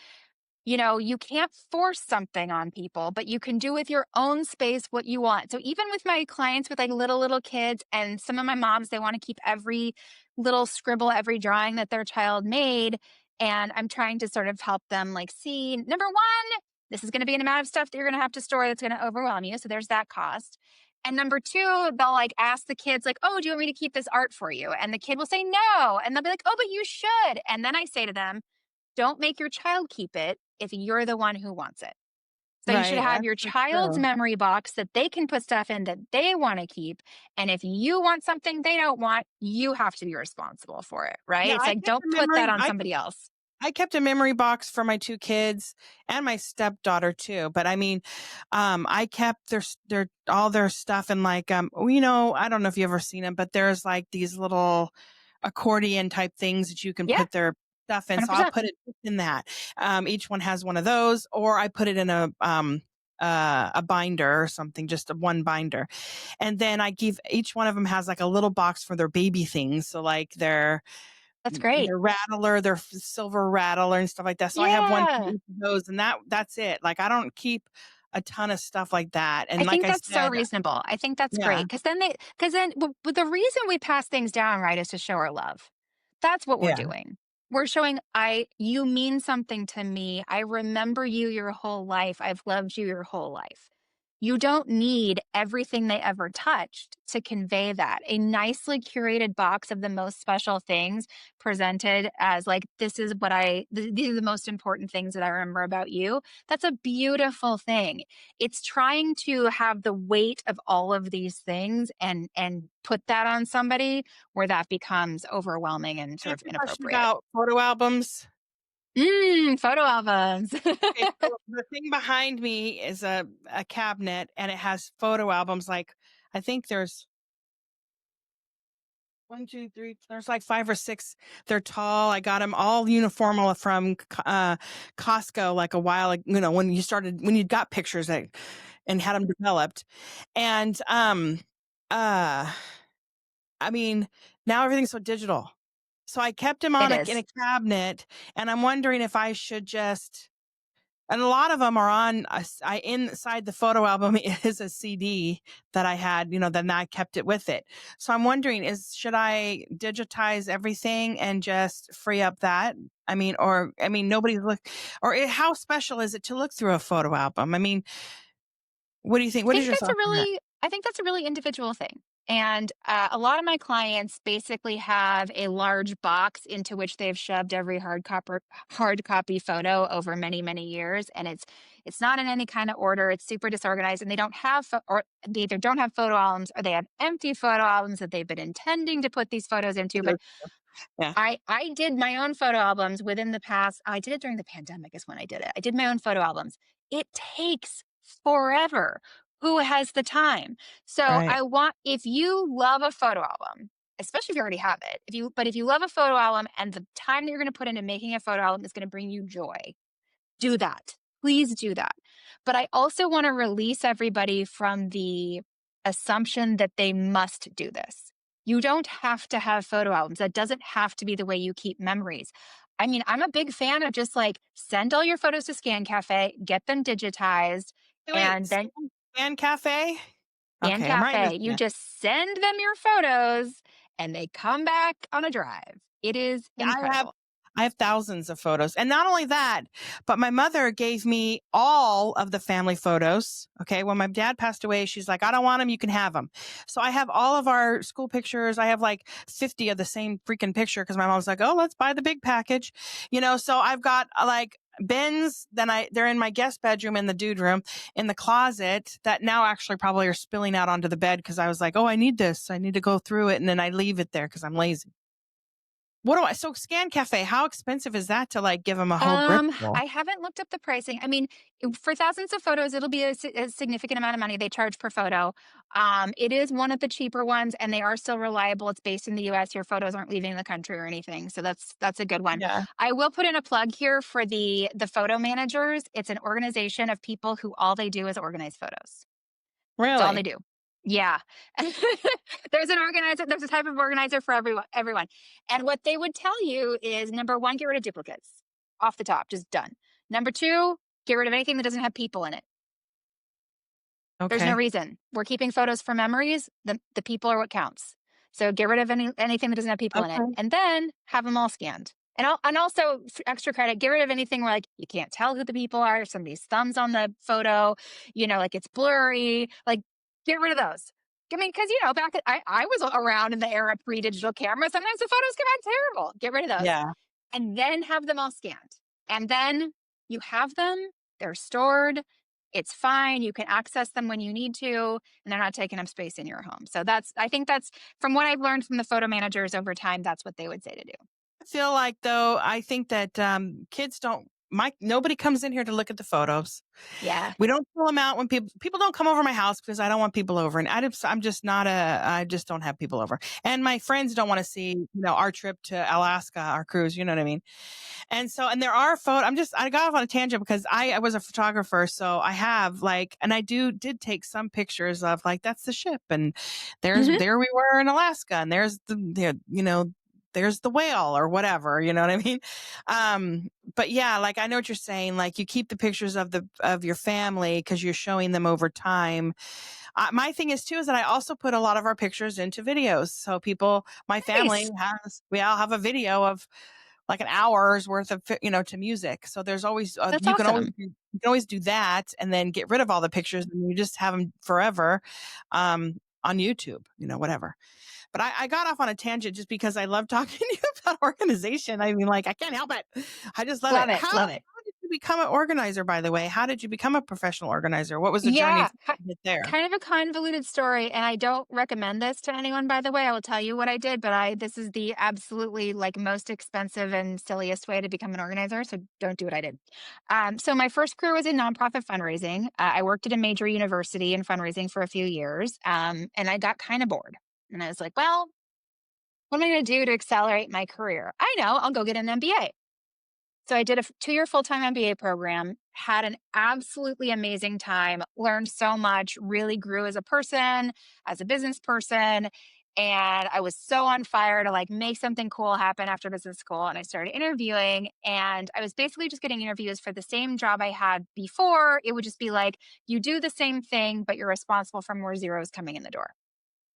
you can't force something on people, but you can do with your own space what you want. So even with my clients with like little kids and some of my moms, they want to keep every little scribble, every drawing that their child made. And I'm trying to sort of help them like see, number one, this is going to be an amount of stuff that you're going to have to store that's going to overwhelm you. So there's that cost. And number two, they'll like ask the kids, like, oh, do you want me to keep this art for you? And the kid will say no. And they'll be like, oh, but you should. And then I say to them, don't make your child keep it if you're the one who wants it. So you should
right.
have
That's
your
for
child's
true.
memory box that they can put stuff in that they want to keep. And if you want something they don't want, you have to be responsible for it, right?
Yeah,
It's like, don't put that on somebody else.
I kept a memory box for my 2 kids and my stepdaughter too, but I mean, I kept their all their stuff in like, I don't know if you've ever seen them, but there's like these little accordion type things that you can
Yeah,
put their stuff in. So I'll
100%.
put it in that. Each one has one of those, or I put it in a binder or something, just a one binder. And then I give each one of them has like a little box for their baby things. So like
That's great.
their rattler, their silver rattler and stuff like that. So I have one for
Yeah.
each of those, and that's it. Like I don't keep a ton of stuff like that.
I
And like
think
I
that's so
said,
reasonable. I think that's
yeah,
great. Because then, but the reason we pass things down, right, is to show our love. That's what we're
yeah.
doing. We're showing, you mean something to me. I remember you your whole life. I've loved you your whole life. You don't need everything they ever touched to convey that. A nicely curated box of the most special things presented as like, these are the most important things that I remember about you. That's a beautiful thing. It's trying to have the weight of all of these things and put that on somebody where that becomes overwhelming and
Can I
sort
ask
of
you a question
inappropriate.
about photo albums?
Photo albums.
Okay, so the thing behind me is a cabinet, and it has photo albums. Like I think there's one, two, three. There's like 5 or 6. They're tall. I got them all uniform from Costco, like a while, like when you got pictures and had them developed, and uh, I mean, now everything's so digital. So I kept them
It
in
is.
a cabinet, and I'm wondering if I should just. And a lot of them are on. Inside the photo album is a CD that I had. Then I kept it with it. So I'm wondering, should I digitize everything and just free up that? Nobody's how special is it to look through a photo album? I mean, what do you think? What is your thoughts on that?
I think that's a really individual thing. And a lot of my clients basically have a large box into which they've shoved every hard copy photo over many, many years. And it's not in any kind of order. It's super disorganized, and they don't have, or they either don't have photo albums or they have empty photo albums that they've been intending to put these photos into. But
Yeah.
I did my own photo albums within the past. I did it during the pandemic is when I did it. I did my own photo albums. It takes forever. Who has the time? So
Right.
if you love a photo album, especially if you already have it, if you love a photo album and the time that you're going to put into making a photo album is going to bring you joy, do that. Please do that. But I also want to release everybody from the assumption that they must do this. You don't have to have photo albums. That doesn't have to be the way you keep memories. I mean, I'm a big fan of just like send all your photos to Scan Cafe, get them digitized,
Wait.
and then
Scan Cafe.
Scan
Okay, I'm writing this
Cafe, you
down.
just send them your photos and they come back on a drive. It is
Yeah,
incredible.
I have thousands of photos. And not only that, but my mother gave me all of the family photos. Okay. When my dad passed away, she's like, I don't want them. You can have them. So I have all of our school pictures. I have like 50 of the same freaking picture because my mom's like, oh, let's buy the big package. So I've got like bins. They're in my guest bedroom in the dude room in the closet that now actually probably are spilling out onto the bed because I was like, oh, I need this. I need to go through it. And then I leave it there because I'm lazy. So Scan Cafe, how expensive is that to like give them a whole grip full?
I haven't looked up the pricing. I mean, for thousands of photos, it'll be a significant amount of money they charge per photo. It is one of the cheaper ones, and they are still reliable. It's based in the U.S. Your photos aren't leaving the country or anything, so that's a good one.
Yeah.
I will put in a plug here for the photo managers. It's an organization of people who all they do is organize photos. That's all they
Really?
do. Yeah. There's an organizer, there's a type of organizer for everyone. And what they would tell you is number one, get rid of duplicates off the top, just done. Number two, get rid of anything that doesn't have people in it. There's no
Okay.
reason. We're keeping photos for memories. The people are what counts. So get rid of anything that doesn't have people in it,
Okay.
and then have them all scanned. And also for extra credit, get rid of anything where like you can't tell who the people are. Somebody's thumbs on the photo, like it's blurry. Like get rid of those. I mean, because I was around in the era pre-digital camera. Sometimes the photos come out terrible. Get rid of those,
Yeah.
and then have them all scanned. And then you have them. They're stored. It's fine. You can access them when you need to, and they're not taking up space in your home. So I think that's from what I've learned from the photo managers over time, that's what they would say to do.
I feel like though, I think that kids don't. Nobody comes in here to look at the photos.
Yeah.
We don't pull them out when people don't come over my house because I don't want people over, and I'm just not I just don't have people over, and my friends don't want to see our trip to Alaska, our cruise. You know what I mean? And so, and there are photos. I got off on a tangent because I was a photographer. So I have and I did take some pictures of that's the ship. And
Hmm.
there we were in Alaska, and there's there's the whale or whatever, you know what I mean? But yeah, I know what you're saying. You keep the pictures of your family because you're showing them over time. My thing is too, is that I also put a lot of our pictures into videos. So my family
Nice.
we all have a video of an hour's worth of to music. So there's always
That's awesome.
you can always do that and then get rid of all the pictures and you just have them forever on YouTube, whatever. But I got off on a tangent just because I love talking to you about organization. I mean, I can't help it. I just love it.
Love it.
How
Love it.
did you become an organizer, by the way? How did you become a professional organizer? What was the journey
Yeah.
to get there?
Kind of a convoluted story, and I don't recommend this to anyone, by the way. I will tell you what I did, but this is the absolutely most expensive and silliest way to become an organizer, so don't do what I did. So my first career was in nonprofit fundraising. I worked at a major university in fundraising for a few years, and I got kind of bored. And I was like, well, what am I going to do to accelerate my career? I know, I'll go get an MBA. So I did a 2-year full-time MBA program, had an absolutely amazing time, learned so much, really grew as a person, as a business person. And I was so on fire to make something cool happen after business school. And I started interviewing, and I was basically just getting interviews for the same job I had before. It would just be you do the same thing, but you're responsible for more zeros coming in the door.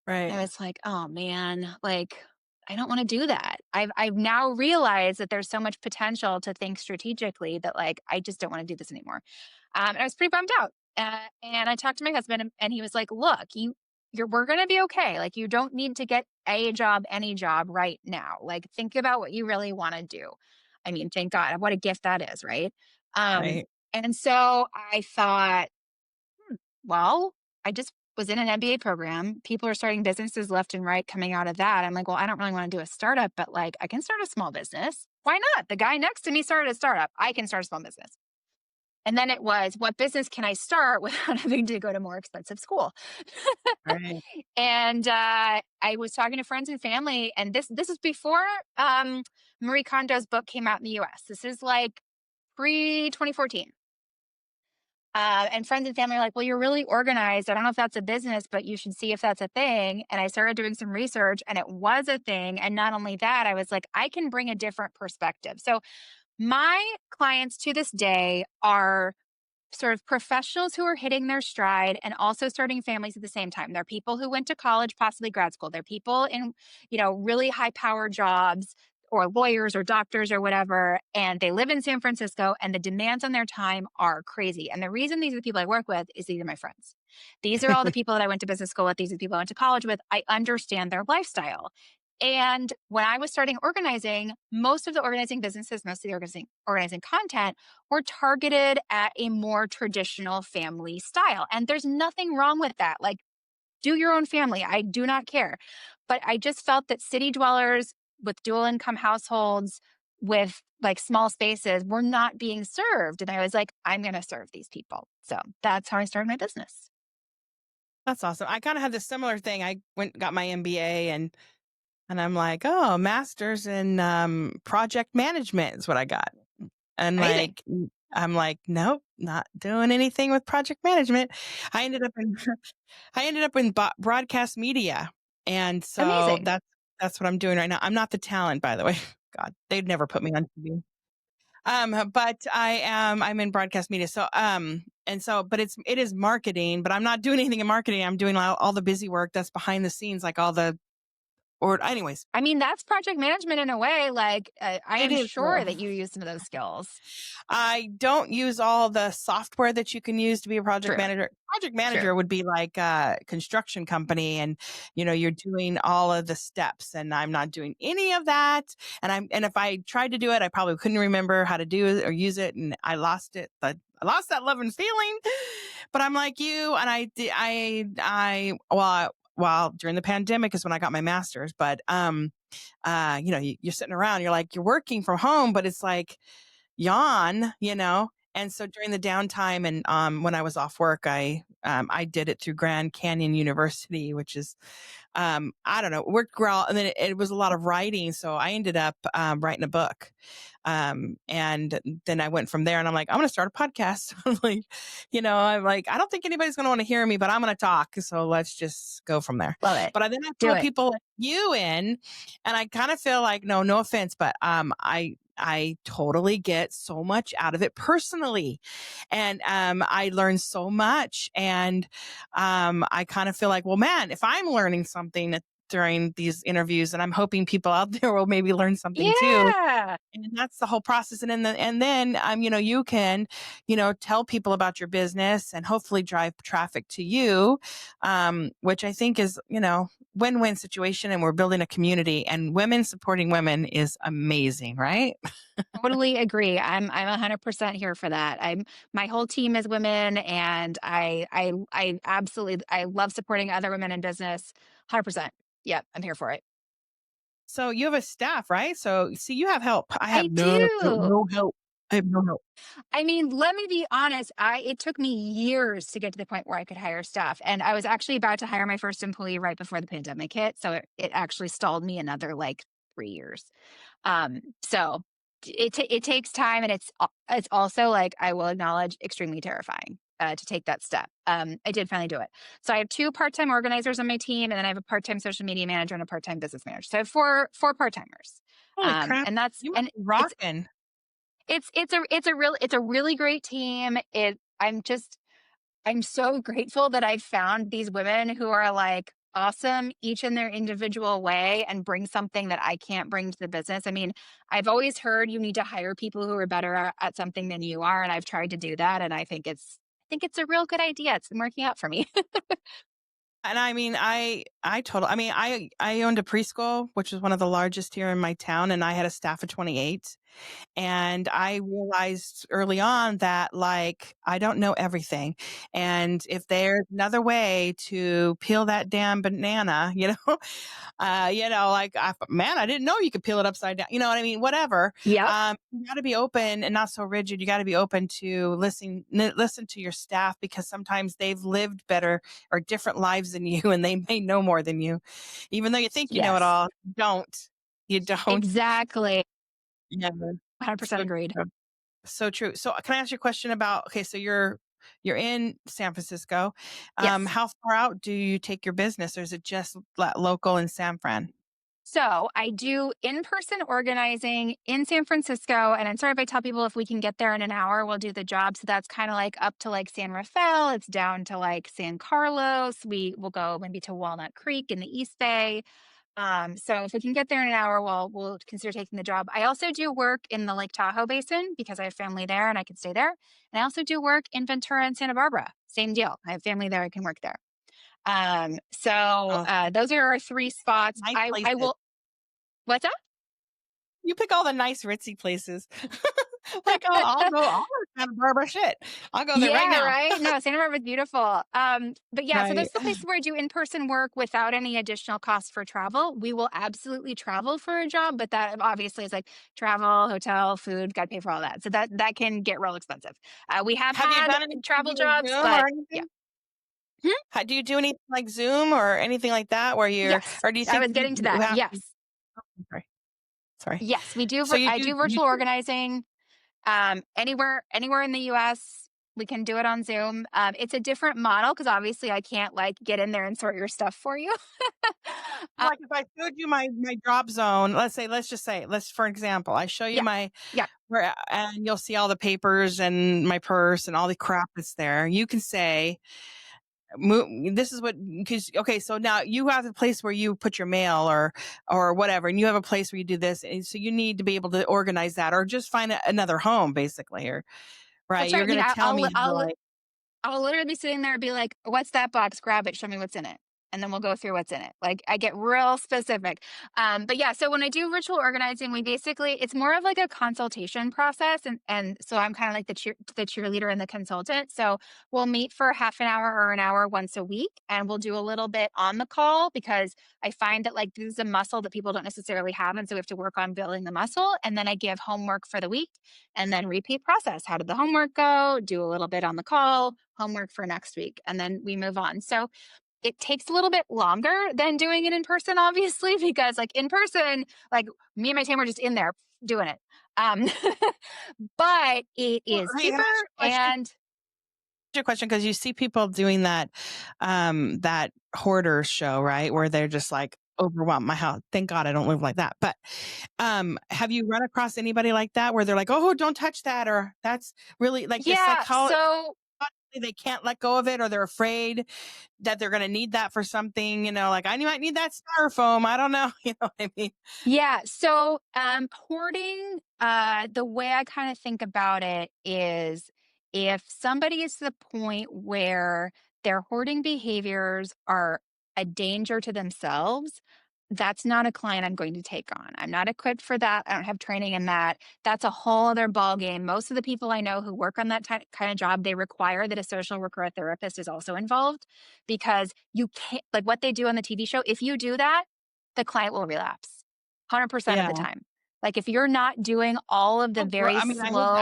Right.
And I was like, oh man, I don't want to do that. I've now realized that there's so much potential to think strategically that I just don't want to do this anymore. And I was pretty bummed out. And I talked to my husband, and he was like, look, we're gonna be okay. You don't need to get a job, any job right now. Think about what you really want to do. I mean, thank God, what a gift that is, right? Um,
Right.
and so I thought, well, I just was in an MBA program. People are starting businesses left and right coming out of that. I'm like, well, I don't really want to do a startup, but I can start a small business. Why not? The guy next to me started a startup. I can start a small business. And then it was, what business can I start without having to go to more expensive school?
Right.
And I was talking to friends and family, and this is before Marie Kondo's book came out in the US. This is pre 2014. And friends and family are like, well, you're really organized. I don't know if that's a business, but you should see if that's a thing. And I started doing some research, and it was a thing. And not only that, I was like, I can bring a different perspective. So my clients to this day are sort of professionals who are hitting their stride and also starting families at the same time. They're people who went to college, possibly grad school. They're people in, really high power jobs, or lawyers or doctors or whatever, and they live in San Francisco, and the demands on their time are crazy. And the reason these are the people I work with is these are my friends. These are all the people that I went to business school with. These are the people I went to college with. I understand their lifestyle. And when I was starting organizing, most of the organizing businesses, most of the organizing content were targeted at a more traditional family style. And there's nothing wrong with that. Do your own family. I do not care. But I just felt that city dwellers with dual income households with small spaces were not being served. And I was like, I'm going to serve these people. So that's how I started my business.
That's awesome. I kind of had this similar thing. I went and got my MBA and I'm like, oh, master's in project management is what I got. And
Amazing.
I'm like, nope, not doing anything with project management. I ended up in I ended up in broadcast media, and so
Amazing.
that's what I'm doing right now. I'm not the talent, by the way. God, they'd never put me on TV. But I'm in broadcast media. So, and so, but it is marketing, but I'm not doing anything in marketing. I'm doing all the busy work that's behind the scenes, like or anyways,
I mean, that's project management in a way. Like, I
it
am
is.
sure that you use some of those skills.
I don't use all the software that you can use to be a project
True.
manager. Project
True.
manager would be like a construction company and you're doing all of the steps and I'm not doing any of that. And if I tried to do it, I probably couldn't remember how to do it or use it and I lost it. But I lost that love and feeling. But I'm like you and well, during the pandemic is when I got my master's, but you're sitting around, you're like, you're working from home, but it's like, yawn. And so during the downtime and when I was off work, I did it through Grand Canyon University, which is I don't know, worked well, and then it was a lot of writing, so I ended up writing a book. And then I went from there, and I'm like, I'm going to start a podcast. I'm like, I don't think anybody's going to want to hear me, but I'm going to talk. So let's just go from there.
Love it.
But then I
Do
throw
it.
people like you in, and I kind of feel like, no offense, but I totally get so much out of it personally. And I learned so much. And I kind of feel like, well, man, if I'm learning something during these interviews, and I'm hoping people out there will maybe learn something too.
Yeah.
And that's the whole process. And then you can, tell people about your business and hopefully drive traffic to you, which I think is, win-win situation. And we're building a community and women supporting women is amazing, right?
Totally agree. I'm 100% here for that. My whole team is women and I absolutely I love supporting other women in business. 100%. Yep, I'm here for it.
So you have a staff, right? So see, you have help. I
I
have
do.
no help. I have no help.
I mean, let me be honest. It took me years to get to the point where I could hire staff. And I was actually about to hire my first employee right before the pandemic hit. So it actually stalled me another like 3 years. So it takes time, and it's also like I will acknowledge extremely terrifying to take that step. I did finally do it. So I have two part-time organizers on my team, and then I have a part-time social media manager and a part-time business manager. So I have four part-timers,
Holy crap.
and that's
You must
and
be rocking.
it's a really great team. I'm so grateful that I found these women who are like awesome, each in their individual way, and bring something that I can't bring to the business. I mean, I've always heard you need to hire people who are better at something than you are, and I've tried to do that, and I think it's a real good idea. It's been working out for me.
And I mean, I owned a preschool, which was one of the largest here in my town, and I had a staff of 28. And I realized early on that, like, I don't know everything. And if there's another way to peel that damn banana, like, man, I didn't know you could peel it upside down. You know what I mean? Whatever.
Yep.
You got to be open and not so rigid. You got to be open to listen to your staff because sometimes they've lived better or different lives than you and they may know more than you. Even though you think you know it
Yes.
all, you don't. You don't.
Exactly.
Yeah.
100%
So
agreed.
true. So true. So can I ask you a question about, okay, so you're in San Francisco.
Yes.
How far out do you take your business or is it just local in San Fran?
So I do in-person organizing in San Francisco. And I'm sorry if I tell people if we can get there in an hour, we'll do the job. So that's kind of like up to like San Rafael. It's down to like San Carlos. We will go maybe to Walnut Creek in the East Bay. So if we can get there in an hour, we'll consider taking the job. I also do work in the Lake Tahoe Basin because I have family there and I can stay there. And I also do work in Ventura and Santa Barbara. Same deal. I have family there. I can work there.
Oh,
Those are our three spots.
nice
I
places.
will. What's up?
You pick all the nice ritzy places. Like, oh, I'll go to Santa Barbara. Shit. I'll go there right
Yeah,
now.
right. No, Santa Barbara is beautiful. But yeah, so those
Right.
are the places where I do in-person work without any additional cost for travel. We will absolutely travel for a job, but that obviously is like travel, hotel, food, got to pay for all that. So that can get real expensive. We have
Have you
had
done anything
travel
via
jobs,
Zoom or
but yeah.
anything?
Hmm?
Do you do anything like Zoom or anything like that where
Yes,
or do you
I
think
was
you
getting to
you
that.
have to,
Yes,
sorry. Sorry.
yes, we do.
So
I do
you
virtual organizing. Anywhere in the US, we can do it on Zoom. It's a different model because obviously I can't like get in there and sort your stuff for you. uh,
Like if I showed you my drop zone, let's just say, for example, I show you
yeah,
my
yeah.
where, and you'll see all the papers and my purse and all the crap that's there. You can say, this is what, because okay, so now you have a place where you put your mail or whatever, and you have a place where you do this, and so you need to be able to organize that, or just find another home, basically, or right.
That's
You're
right.
going to tell me like,
I'll literally be sitting there and be like, "What's that box? Grab it. Show me what's in it." And then we'll go through what's in it. Like I get real specific. But yeah, so when I do ritual organizing, it's more of like a consultation process, and so I'm kind of like the cheerleader and the consultant. So we'll meet for half an hour or an hour once a week, and we'll do a little bit on the call because I find that like this is a muscle that people don't necessarily have, and so we have to work on building the muscle. And then I give homework for the week, and then repeat process. How did the homework go? Do a little bit on the call, homework for next week, and then we move on. So it takes a little bit longer than doing it in person, obviously, because like in person, like me and my team are just in there doing it. Um, but it
well,
is
hey, can
cheaper
I ask you a question?
and
Your question, because you see people doing that hoarder show, right, where they're just like overwhelmed. My house, thank God I don't live like that. But have you run across anybody like that where they're like, oh, don't touch that, or that's really like the
yeah.
psychology,
So
they can't let go of it, or they're afraid that they're going to need that for something, like I might need that styrofoam, I don't know. You know what I mean?
yeah. So hoarding, the way I kind of think about it is if somebody is to the point where their hoarding behaviors are a danger to themselves, that's not a client I'm going to take on. I'm not equipped for that. I don't have training in that. That's a whole other ball game. Most of the people I know who work on that kind of job, they require that a social worker or a therapist is also involved because you can't, like what they do on the TV show, if you do that, the client will relapse 100% of
Yeah.
the time. Like if you're not doing all of the very
I mean,
slow,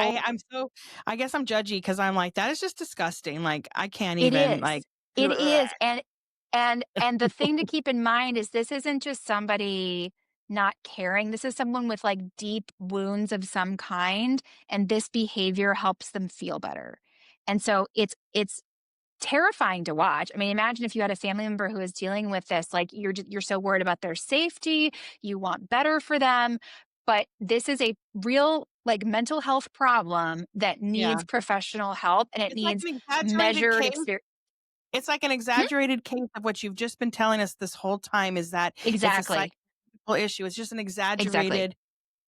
I guess I'm judgy because I'm like, that is just disgusting. Like, I can't
it
even
is.
like,
It
ugh.
is. And the thing to keep in mind is this isn't just somebody not caring. This is someone with like deep wounds of some kind, and this behavior helps them feel better. And so it's terrifying to watch. I mean, imagine if you had a family member who is dealing with this, like you're so worried about their safety, you want better for them, but this is a real like mental health problem that
Yeah.
needs professional help and it
It's like
needs
an exaggerated
measured
case.
experience.
It's like an exaggerated case of what you've just been telling us this whole time, is that it's a
Exactly.
psychological issue. It's just an
Exactly.
exaggerated,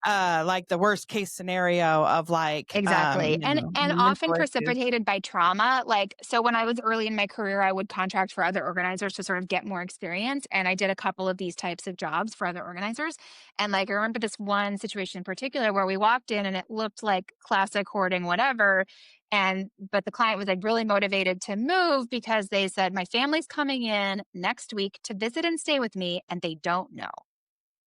like the worst case scenario of like,
Exactly. And often
mental issues.
precipitated by trauma. Like so when I was early in my career, I would contract for other organizers to sort of get more experience. And I did a couple of these types of jobs for other organizers. And like I remember this one situation in particular where we walked in and it looked like classic hoarding, whatever. And but the client was like really motivated to move because they said, my family's coming in next week to visit and stay with me, and they don't know.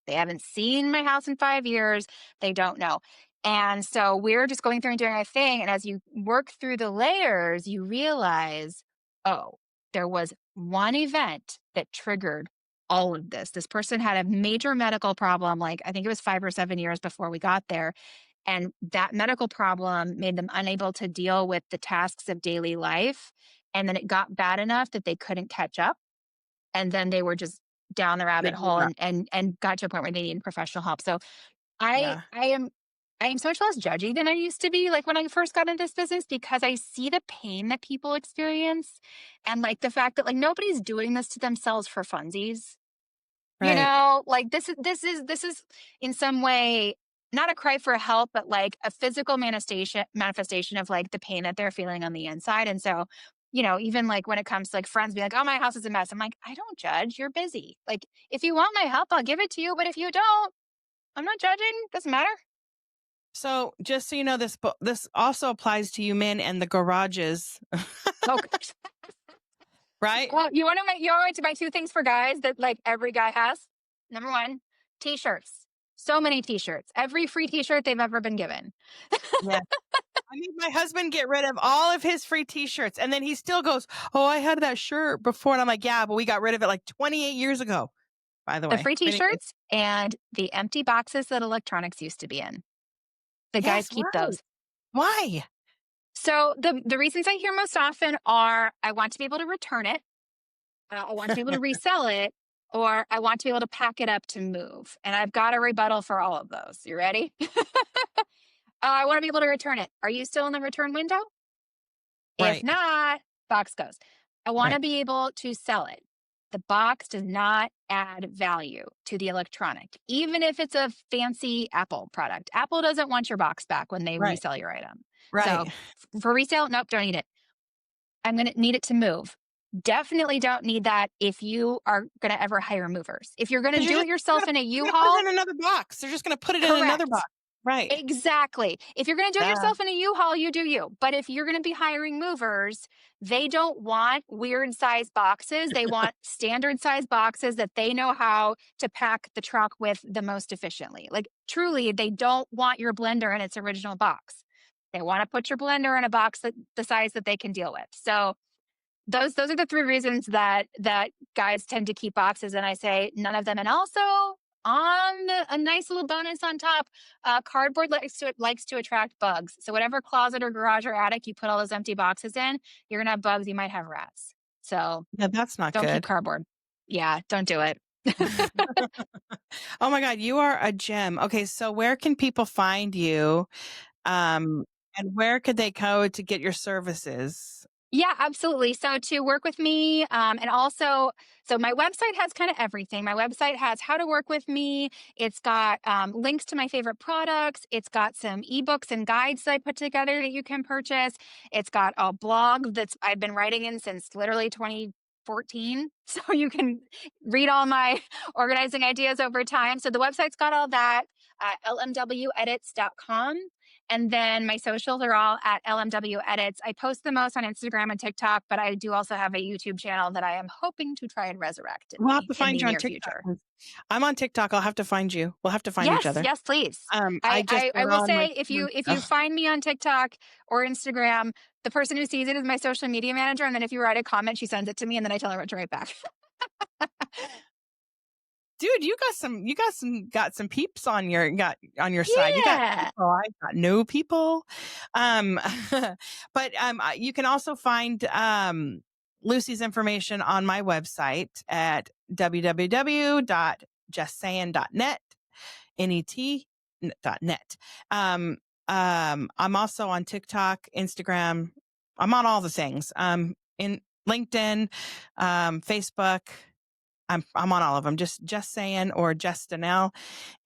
They haven't seen my house in 5 years. They don't know. And so we're just going through and doing our thing. And as you work through the layers, you realize, oh, there was one event that triggered all of this. This person had a major medical problem, like I think it was 5 or 7 years before we got there. And that medical problem made them unable to deal with the tasks of daily life. And then it got bad enough that they couldn't catch up, and then they were just down the
They
rabbit
give
hole
up.
and got to a point where they needed professional help. So I
Yeah.
I am I am so much less judgy than I used to be, like when I first got into this business, because I see the pain that people experience and like the fact that like nobody's doing this to themselves for funsies. You
Right.
know, like this is in some way not a cry for help, but like a physical manifestation of like the pain that they're feeling on the inside. And so, even like when it comes to like friends be like, oh, my house is a mess. I'm like, I don't judge. You're busy. Like, if you want my help, I'll give it to you. But if you don't, I'm not judging. Doesn't matter.
So just so you know, this also applies to you men and the garages,
Oh gosh.
right?
Well, you want to buy two things for guys that like every guy has. Number one, t-shirts. So many t-shirts. Every free t-shirt they've ever been given.
Yeah. I made my husband get rid of all of his free t-shirts. And then he still goes, oh, I had that shirt before. And I'm like, yeah, but we got rid of it like 28 years ago, by the
The
way.
free
But anyway,
t-shirts and the empty boxes that electronics used to be in. The guys
yes,
keep
right.
those.
Why?
So the reasons I hear most often are I want to be able to return it, I want to be able to resell it, or I want to be able to pack it up to move. And I've got a rebuttal for all of those. You ready? I want to be able to return it. Are you still in the return window? If
Right.
not, box goes. I want to
Right.
be able to sell it. The box does not add value to the electronic, even if it's a fancy Apple product. Apple doesn't want your box back when they
Right.
resell your item. So
Right.
for resale, nope, don't need it. I'm going to need it to move. Definitely don't need that if you are going to ever hire movers. If you're going to
Because
do it yourself in a
you're gonna put it
U-Haul,
in another box. They're just gonna put it in another box.
correct.
Right.
Exactly. If you're going to do it
Duh.
yourself in a U-Haul, you do you. But if you're going to be hiring movers, they don't want weird size boxes. They want standard size boxes that they know how to pack the truck with the most efficiently. Like truly, they don't want your blender in its original box. They want to put your blender in a box that the size that they can deal with. So those are the three reasons that guys tend to keep boxes, and I say none of them. And also on a nice little bonus on top, cardboard likes to attract bugs. So whatever closet or garage or attic you put all those empty boxes in, you're gonna have bugs. You might have rats. So
Yeah, that's not
don't keep
good.
cardboard. Yeah, don't do it.
Oh my God, you are a gem. Okay, so where can people find you? Um, and where could they go to get your services?
Yeah, absolutely. So to work with me, and also, so my website has kind of everything. My website has how to work with me. It's got links to my favorite products. It's got some ebooks and guides that I put together that you can purchase. It's got a blog that's I've been writing in since literally 2014. So you can read all my organizing ideas over time. So the website's got all that at lmwedits.com. And then my socials are all at LMW Edits. I post the most on Instagram and TikTok, but I do also have a YouTube channel that I am hoping to try and resurrect
We'll have to
in
find
the
you on
near
TikTok.
future.
I'm on TikTok. I'll have to find you. We'll have to find each
Yes,
other.
yes, please.
I
I,
just
I, I
went
will
on like,
say if you find me on TikTok or Instagram, the person who sees it is my social media manager. And then if you write a comment, she sends it to me and then I tell her what to write back.
dude, got some peeps on your side. You got
Yeah.
people. I got no people. But you can also find Lucy's information on my website at www.justsayin.net, net. I'm also on TikTok, Instagram. I'm on all the things. In LinkedIn, Facebook. I'm on all of them. Just saying, or just Danel.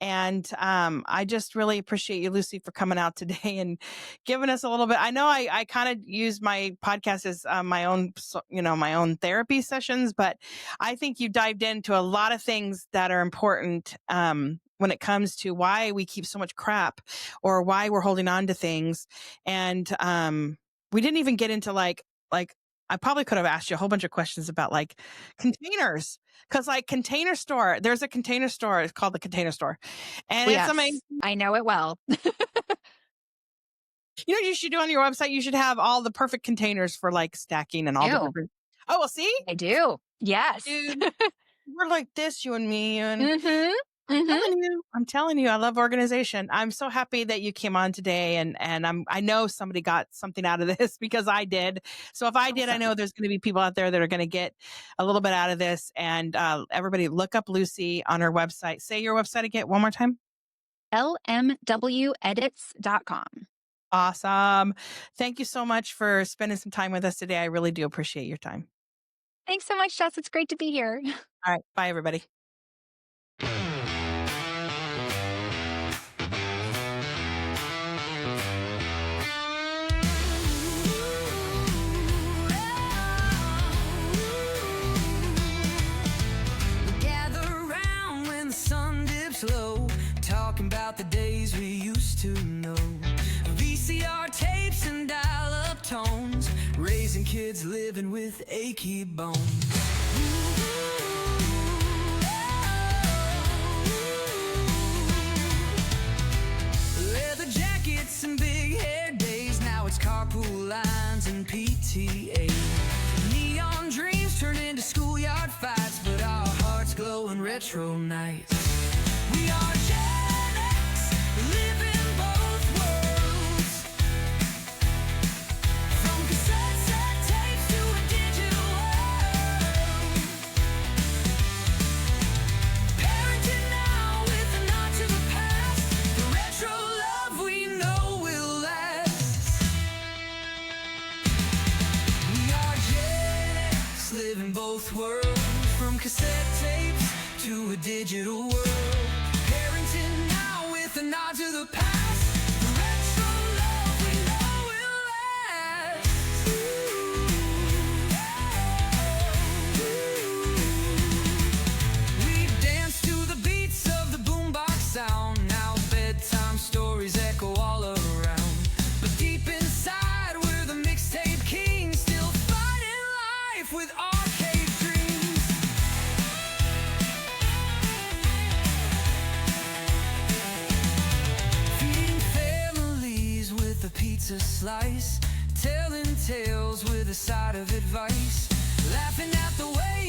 And I just really appreciate you, Lucy, for coming out today and giving us a little bit. I know I kind of use my podcast as my own, my own therapy sessions, but I think you dived into a lot of things that are important when it comes to why we keep so much crap or why we're holding on to things. And we didn't even get into like I probably could have asked you a whole bunch of questions about like containers. Cause like Container Store, there's a Container Store. It's called the Container Store. And it's amazing.
Yes, I know it well.
You know what you should do on your website? You should have all the perfect containers for like stacking and all the
do.
different. Oh, well, see?
I do. Yes.
Dude, we're like this, you and me. And
Mm-hmm.
I'm telling you, I love organization. I'm so happy that you came on today, and I know somebody got something out of this because I did. So if I did, I know there's going to be people out there that are going to get a little bit out of this. And everybody, look up Lucy on her website. Say your website again one more time.
lmwedits.com.
Awesome. Thank you so much for spending some time with us today. I really do appreciate your time.
Thanks so much, Jess. It's great to be here.
All right. Bye, everybody.
Low, talking about the days we used to know. VCR tapes and dial-up tones, raising kids living with achy bones. Leather jackets and big hair days, now it's carpool lines and PTA. Neon dreams turn into schoolyard fights, but our hearts glow in retro nights. We are Gen X, living both worlds. world. From cassette tapes to a digital world. Parenting now with a nod to the past. The retro love we know will last. We dance to the beats of the boombox sound. Now bedtime stories echo all around. But deep inside we're the mixtape kings, still fighting life with arcade dreams. Feeding families with a pizza slice, telling tales with a side of advice, laughing at the way